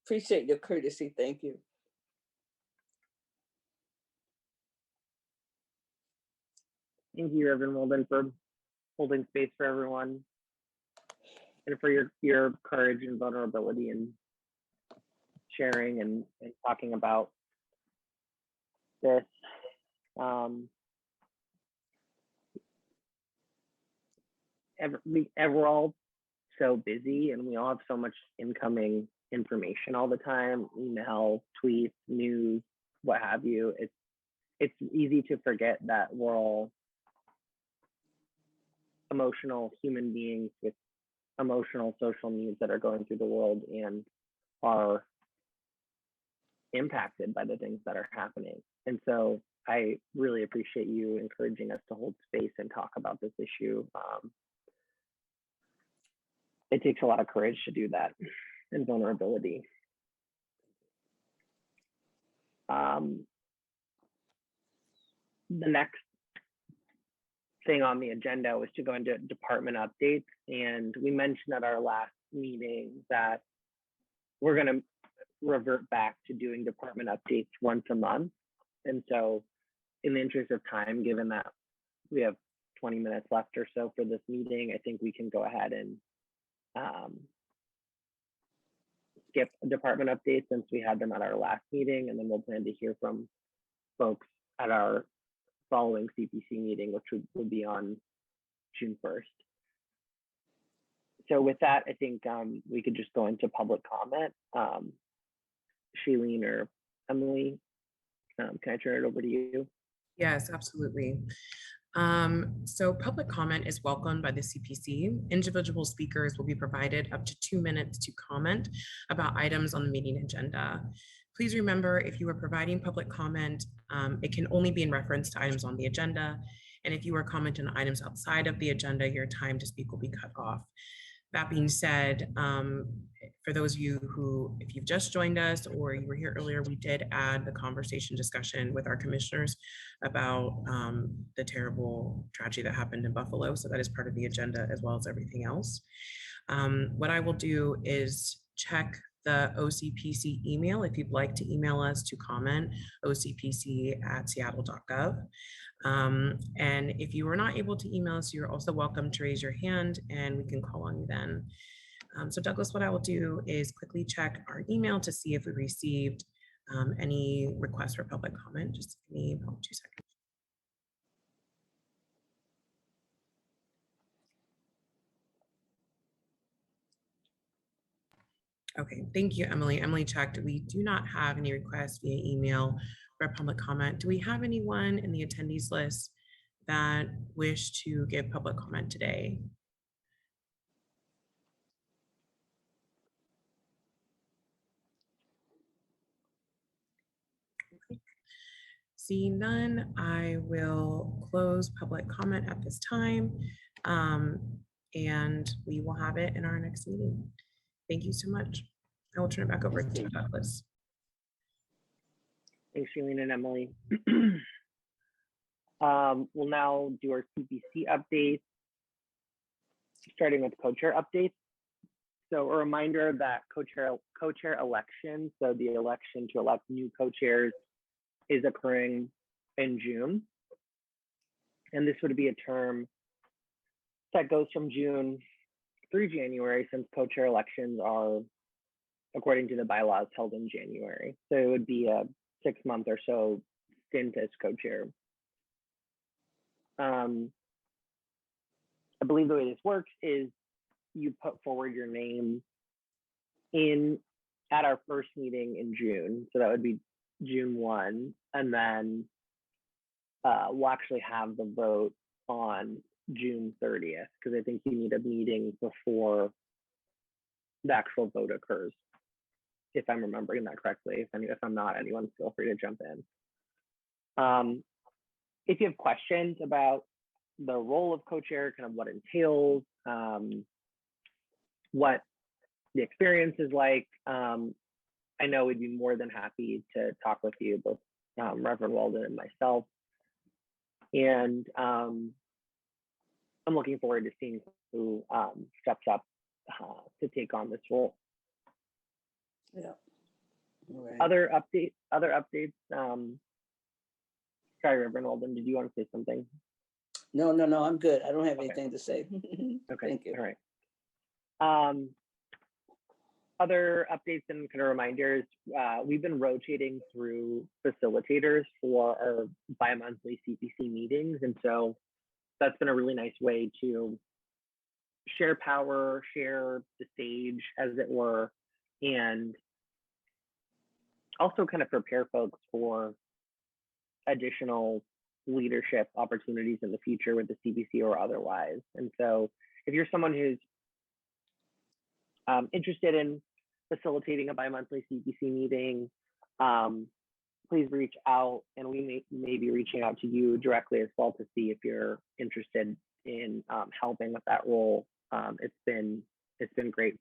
Appreciate your courtesy. Thank you. Thank you, Reverend Walden, for holding space for everyone and for your courage and vulnerability and sharing and talking about this. We're all so busy and we all have so much incoming information all the time, email, tweets, news, what have you. It's easy to forget that we're all emotional human beings with emotional social needs that are going through the world and are impacted by the things that are happening. And so I really appreciate you encouraging us to hold space and talk about this issue. It takes a lot of courage to do that and vulnerability. The next thing on the agenda was to go into department updates. And we mentioned at our last meeting that we're going to revert back to doing department updates once a month. And so in the interest of time, given that we have 20 minutes left or so for this meeting, I think we can go ahead and skip department updates since we had them at our last meeting, and then we'll plan to hear from folks at our following CPC meeting, which would be on June 1st. So with that, I think we could just go into public comment. Shailene or Emily, can I turn it over to you? Yes, absolutely. So public comment is welcomed by the CPC. Individual speakers will be provided up to 2 minutes to comment about items on the meeting agenda. Please remember, if you are providing public comment, it can only be in reference to items on the agenda. And if you are commenting on items outside of the agenda, your time to speak will be cut off. That being said, for those of you who, if you've just joined us or you were here earlier, we did add the conversation discussion with our commissioners about the terrible tragedy that happened in Buffalo. So that is part of the agenda as well as everything else. What I will do is check the OCPC email if you'd like to email us to comment, ocpc@seattle.gov. And if you were not able to email us, you're also welcome to raise your hand and we can call on you then. So Douglas, what I will do is quickly check our email to see if we received any requests for public comment. Just give me about 2 seconds. Okay, thank you, Emily. Emily checked. We do not have any requests via email for public comment. Do we have anyone in the attendees list that wish to give public comment today? Okay. Seeing none, I will close public comment at this time, and we will have it in our next meeting. Thank you so much. I will turn it back over to Douglas. Thanks, Shailene and Emily. We'll now do our CPC updates, starting with co-chair updates. So a reminder that co-chair election, so the election to elect new co-chairs, is occurring in June. And this would be a term that goes from June through January, since co-chair elections are, according to the bylaws, held in January. So it would be a 6-month or so stint as co-chair. I believe the way this works is you put forward your name at our first meeting in June. So that would be June 1. And then we'll actually have the vote on June 30th, because I think you need a meeting before the actual vote occurs, if I'm remembering that correctly. If I'm not, anyone feel free to jump in. If you have questions about the role of co-chair, kind of what entails, what the experience is like, I know we'd be more than happy to talk with you, both Reverend Walden and myself. And I'm looking forward to seeing who steps up to take on this role. Yeah. All right. Other updates. Sorry, Reverend Walden, did you want to say something? No, I'm good. I don't have anything to say. Okay. Thank you. All right. Other updates and kind of reminders, we've been rotating through facilitators for our bi-monthly CPC meetings. And so that's been a really nice way to share power, share the stage, as it were, and also kind of prepare folks for additional leadership opportunities in the future with the CPC or otherwise. And so if you're someone who's interested in facilitating a bi-monthly CPC meeting, please reach out, and we may be reaching out to you directly as well to see if you're interested in helping with that role. It's been great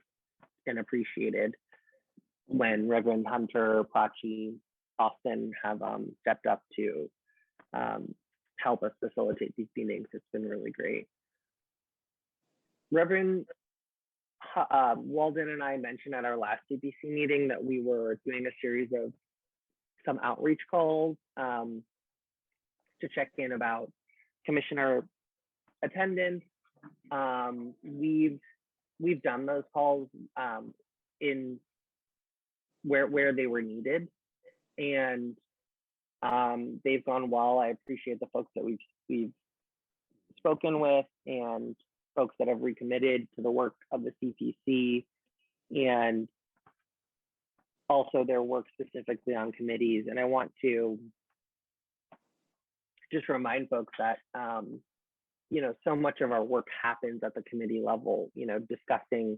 and appreciated when Reverend Hunter, Prachi, Austin have stepped up to help us facilitate these meetings. It's been really great. Reverend Walden and I mentioned at our last CPC meeting that we were doing a series of some outreach calls to check in about commissioner attendance. We've done those calls in where they were needed, and they've gone well. I appreciate the folks that we've spoken with and folks that have recommitted to the work of the CPC, and also their work specifically on committees. And I want to just remind folks that so much of our work happens at the committee level, discussing,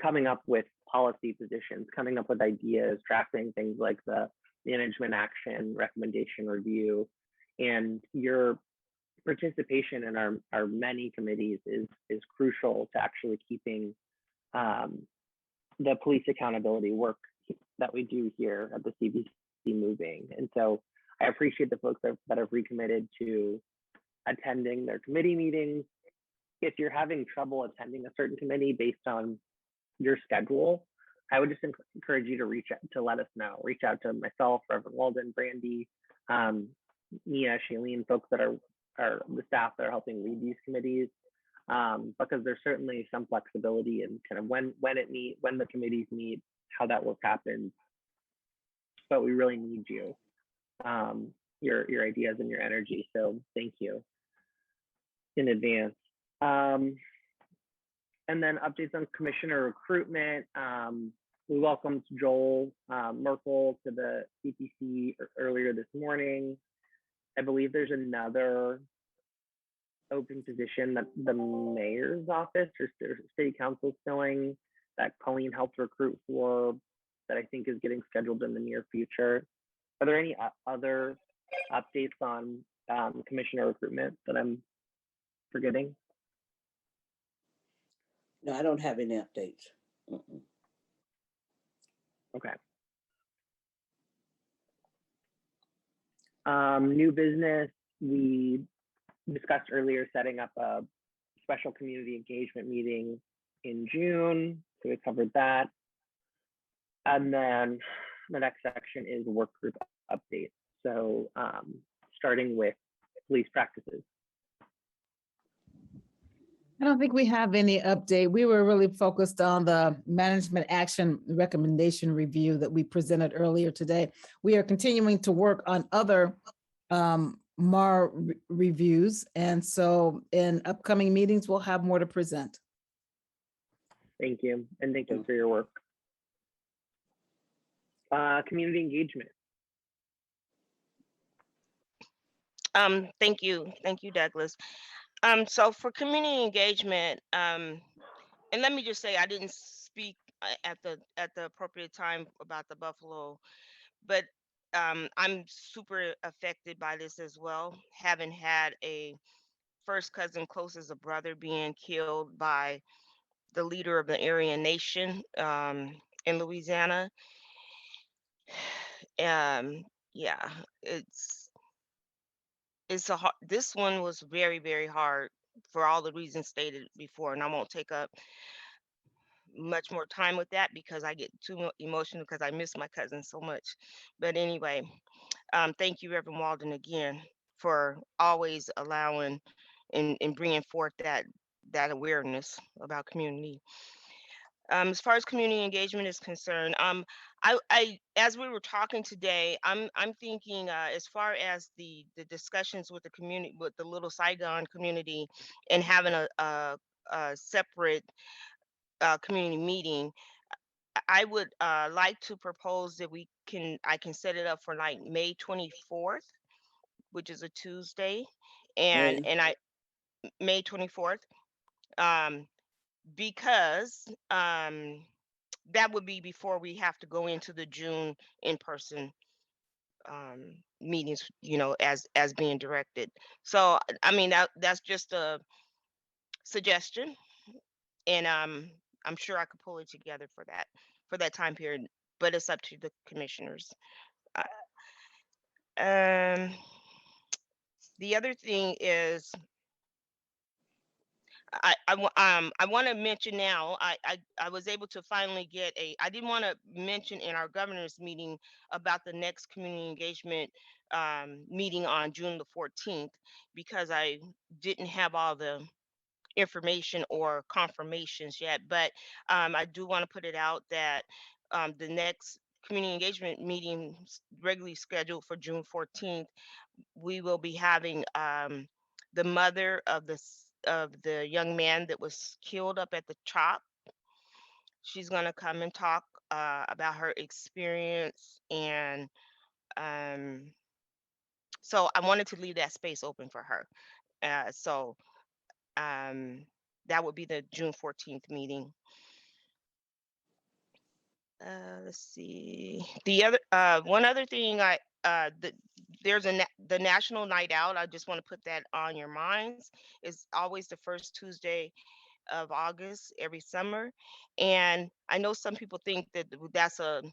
coming up with policy positions, coming up with ideas, drafting things like the management action recommendation review. And your participation in our many committees is crucial to actually keeping the police accountability work that we do here at the CPC moving. And so I appreciate the folks that have recommitted to attending their committee meetings. If you're having trouble attending a certain committee based on your schedule, I would just encourage you to reach out to let us know. Reach out to myself, Reverend Walden, Brandy, Mia, Shailene, folks that are the staff that are helping lead these committees, because there's certainly some flexibility in kind of when the committees meet, how that work happens. But we really need you, your ideas and your energy. So thank you in advance. And then updates on commissioner recruitment. We welcomed Joel Merkel to the CPC earlier this morning. I believe there's another open position that the mayor's office or city council is filling that Colleen helped recruit for, that I think is getting scheduled in the near future. Are there any other updates on commissioner recruitment that I'm forgetting? No, I don't have any updates. Okay. New business. we discussed earlier setting up a special community engagement meeting in June, so we covered that. And then the next section is work group update. So starting with police practices. I don't think we have any update. We were really focused on the management action recommendation review that we presented earlier today. We are continuing to work on other MAR reviews. And so in upcoming meetings, we'll have more to present. Thank you. And thank you for your work. Community engagement. Thank you, Douglas. So for community engagement, and let me just say, I didn't speak at the appropriate time about the Buffalo, but I'm super affected by this as well, having had a first cousin close as a brother being killed by the leader of the Aryan Nation in Louisiana. Yeah, it's a hard, this one was very, very hard for all the reasons stated before, and I won't take up much more time with that because I get too emotional because I miss my cousin so much. But anyway, thank you, Reverend Walden, again for always allowing and bringing forth that awareness about community. As far as community engagement is concerned, I as we were talking today, I'm thinking as far as the discussions with the community, with the Little Saigon community, and having a separate community meeting, I would like to propose that I can set it up for like May 24th, which is a Tuesday, and May 24th. Because that would be before we have to go into the June in-person meetings, as being directed. So I mean that's just a suggestion, and I'm sure I could pull it together for that time period, but it's up to the commissioners. The other thing is, I want to mention now, I was able to finally get I didn't want to mention in our governor's meeting about the next community engagement meeting on June the 14th, because I didn't have all the information or confirmations yet, but I do want to put it out that the next community engagement meeting regularly scheduled for June 14th, we will be having the mother of the young man that was killed up at the CHOP. She's going to come and talk about her experience, and so I wanted to leave that space open for her. So that would be the June 14th meeting. Let's see. The other one other thing, there's the National Night Out. I just want to put that on your minds. It's always the first Tuesday of August every summer, and I know some people think that that's a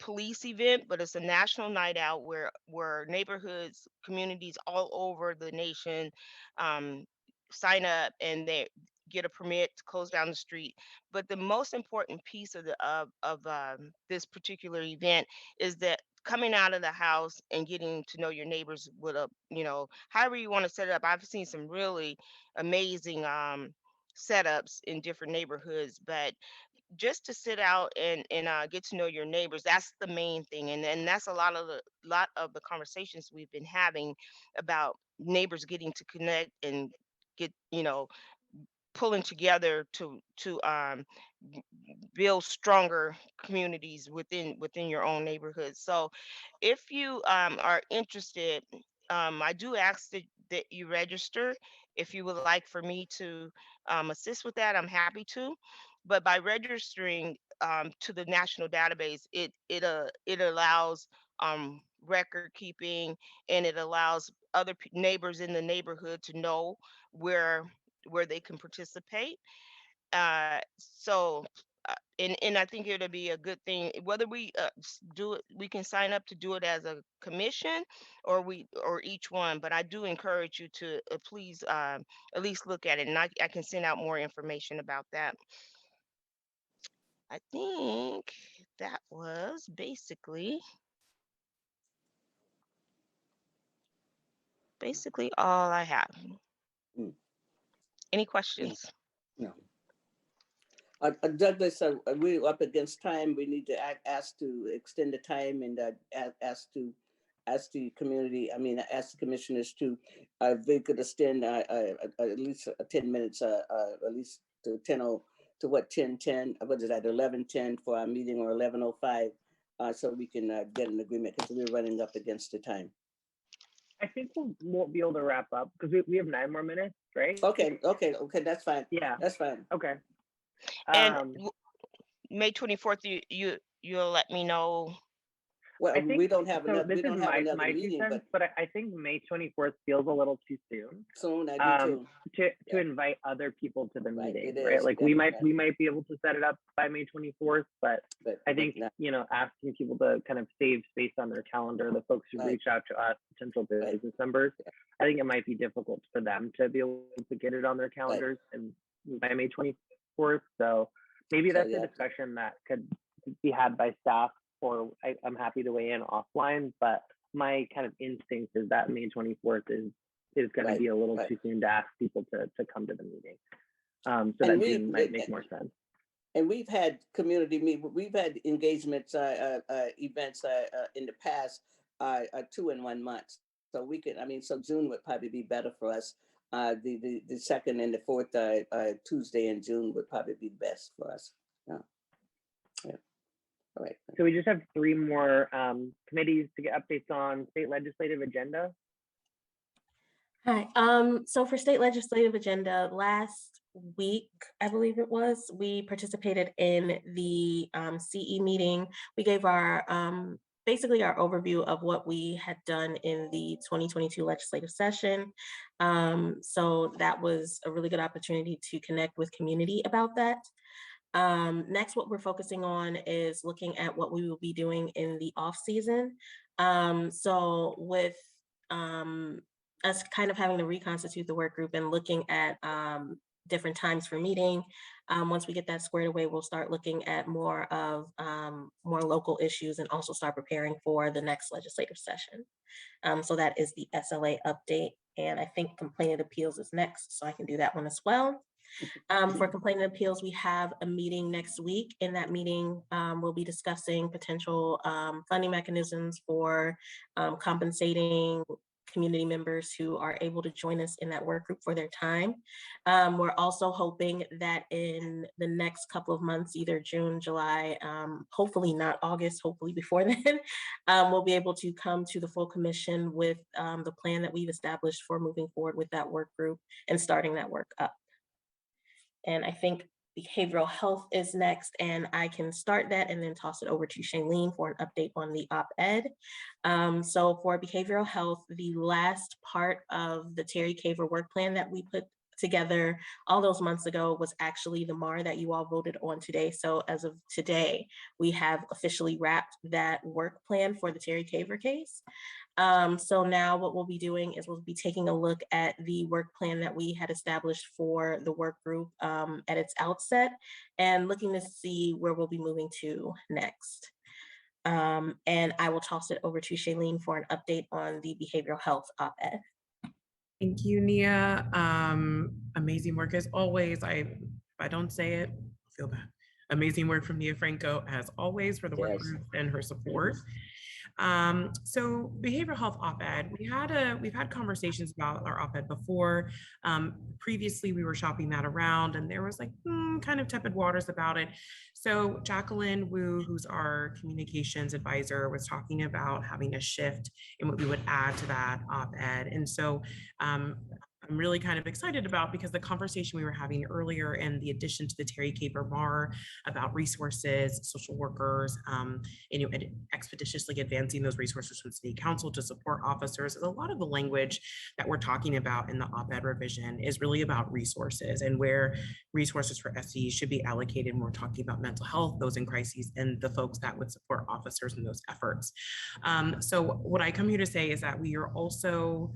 police event, but it's a national night out where neighborhoods, communities all over the nation sign up, and they get a permit to close down the street. But the most important piece of this particular event is that coming out of the house and getting to know your neighbors with however you want to set it up. I've seen some really amazing setups in different neighborhoods, but just to sit out and get to know your neighbors, that's the main thing, and that's a lot of the conversations we've been having about neighbors getting to connect and get pulling together to build stronger communities within your own neighborhood. So if you are interested, I do ask that you register. If you would like for me to assist with that, I'm happy to. But by registering to the national database, it allows record keeping, and it allows other neighbors in the neighborhood to know where they can participate. So and I think it'll be a good thing, whether we do it, we can sign up to do it as a commission or each one, but I do encourage you to please at least look at it, and I can send out more information about that. I think that was basically all I have. Mm. Any questions? No. Douglas, we're up against time. We need to ask to extend the time and ask the community, ask the commissioners to, if they could extend at least 10 minutes, at least to 10:10, what is that, 11:10 for our meeting, or 11:05, so we can get an agreement, because we're running up against the time. I think we'll be able to wrap up because we have 9 more minutes, right? Okay, that's fine. Yeah. That's fine. Okay. And May 24th, you'll let me know. Well, I think, we don't have so another, this we don't is have my another 2 meeting, cents, but I think May 24th feels a little too soon. Soon, I do too. To invite other people to the meeting, it right? is, Like we might be able to set it up by May 24th, but I think, asking people to kind of save space on their calendar, the folks who reach out to us, potential business members, I think it might be difficult for them to be able to get it on their calendars and by May 24th. So maybe that's a discussion that could be had by staff, or I'm happy to weigh in offline, but my kind of instinct is that May 24th is going to be a little too soon to ask people to come to the meeting. So that June might make more sense. And we've had community we've had engagements, events in the past, 2 in 1 month. So we could, so June would probably be better for us. The second and the fourth Tuesday in June would probably be best for us. Yeah. All right. So we just have 3 more committees to get updates on. State legislative agenda. Hi. So for state legislative agenda, last week, I believe it was, we participated in the CE meeting. We gave our basically our overview of what we had done in the 2022 legislative session. So that was a really good opportunity to connect with community about that. Next, what we're focusing on is looking at what we will be doing in the off season. So with us kind of having to reconstitute the work group and looking at different times for meeting. Once we get that squared away, we'll start looking at more of more local issues and also start preparing for the next legislative session. So that is the SLA update. And I think complaint and appeals is next, so I can do that one as well. For complaint and appeals, we have a meeting next week. In that meeting, we'll be discussing potential funding mechanisms for compensating community members who are able to join us in that work group for their time. We're also hoping that in the next couple of months, either June, July, hopefully not August, hopefully before then, we'll be able to come to the full commission with the plan that we've established for moving forward with that work group and starting that work up. And I think behavioral health is next, and I can start that and then toss it over to Shailene for an update on the op-ed. So for behavioral health, the last part of the Terry Caver work plan that we put together all those months ago was actually the MAR that you all voted on today. So as of today, we have officially wrapped that work plan for the Terry Caver case. So now what we'll be doing is we'll be taking a look at the work plan that we had established for the work group at its outset and looking to see where we'll be moving to next. And I will toss it over to Shailene for an update on the behavioral health op-ed. Thank you, Nia. Amazing work as always. If I don't say it, I feel bad. Amazing work from Nia Franco as always for the work group and her support. So behavioral health op-ed, we've had conversations about our op-ed before. Previously, we were shopping that around and there was like kind of tepid waters about it. So Jacqueline Wu, who's our communications advisor, was talking about having a shift in what we would add to that op-ed. And so I'm really kind of excited about, because the conversation we were having earlier and the addition to the Terry Caper Bar about resources, social workers, and, and expeditiously advancing those resources from city council to support officers. A lot of the language that we're talking about in the op-ed revision is really about resources and where resources for SE should be allocated when we're talking about mental health, those in crises, and the folks that would support officers in those efforts. So what I come here to say is that we are also,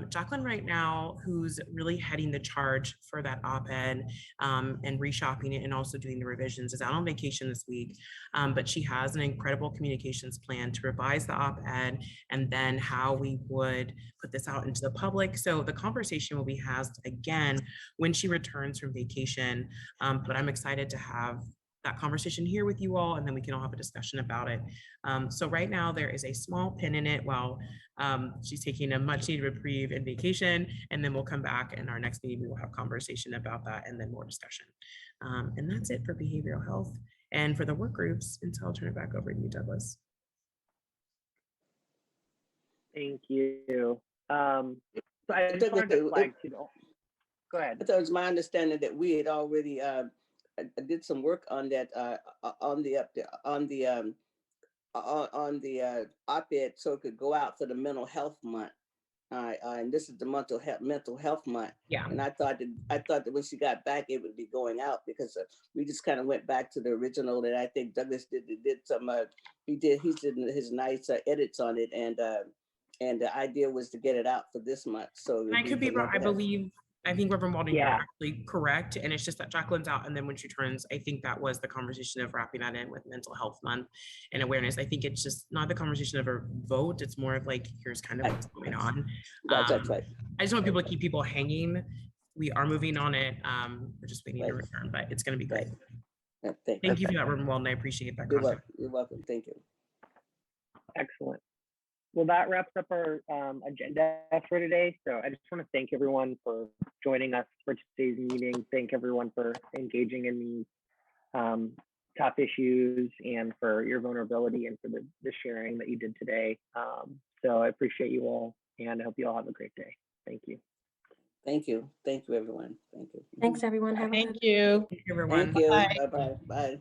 Jacqueline right now, who's really heading the charge for that op-ed and reshopping it and also doing the revisions, is out on vacation this week, but she has an incredible communications plan to revise the op-ed and then how we would put this out into the public. So the conversation will be had again when she returns from vacation, but I'm excited to have that conversation here with you all, and then we can all have a discussion about it. So right now there is a small pin in it while she's taking a much needed reprieve and vacation, and then we'll come back in our next meeting, we will have conversation about that and then more discussion. And that's it for behavioral health. And for the work groups, and so I'll turn it back over to you, Douglas. Thank you. So I just wanted to flag too. Go ahead. I thought it was my understanding that we had already did some work on that on the op-ed, so it could go out for the mental health month. And this is the mental health month. Yeah. And I thought that when she got back, it would be going out, because we just kind of went back to the original that I think Douglas did some he did his nice edits on it, and the idea was to get it out for this month. So I could be wrong. I think Reverend Walden, you're Yeah. actually correct. And it's just that Jacqueline's out. And then when she turns, I think that was the conversation of wrapping that in with mental health month and awareness. I think it's just not the conversation of a vote. It's more of like, here's kind of what's going on. That's right. I just want people to keep people hanging. We are moving on it. We're just waiting to return, but it's going to be great. Thank you for that, Reverend Walden. I appreciate that. You're welcome. Thank you. Excellent. Well, that wraps up our agenda for today. So I just want to thank everyone for joining us for today's meeting. Thank everyone for engaging in these tough issues and for your vulnerability and for the sharing that you did today. So I appreciate you all, and I hope you all have a great day. Thank you. Thank you. Thank you, everyone. Thank you. Thanks, everyone. Thank you. Thank you, everyone. Thank you. Bye-bye. Bye.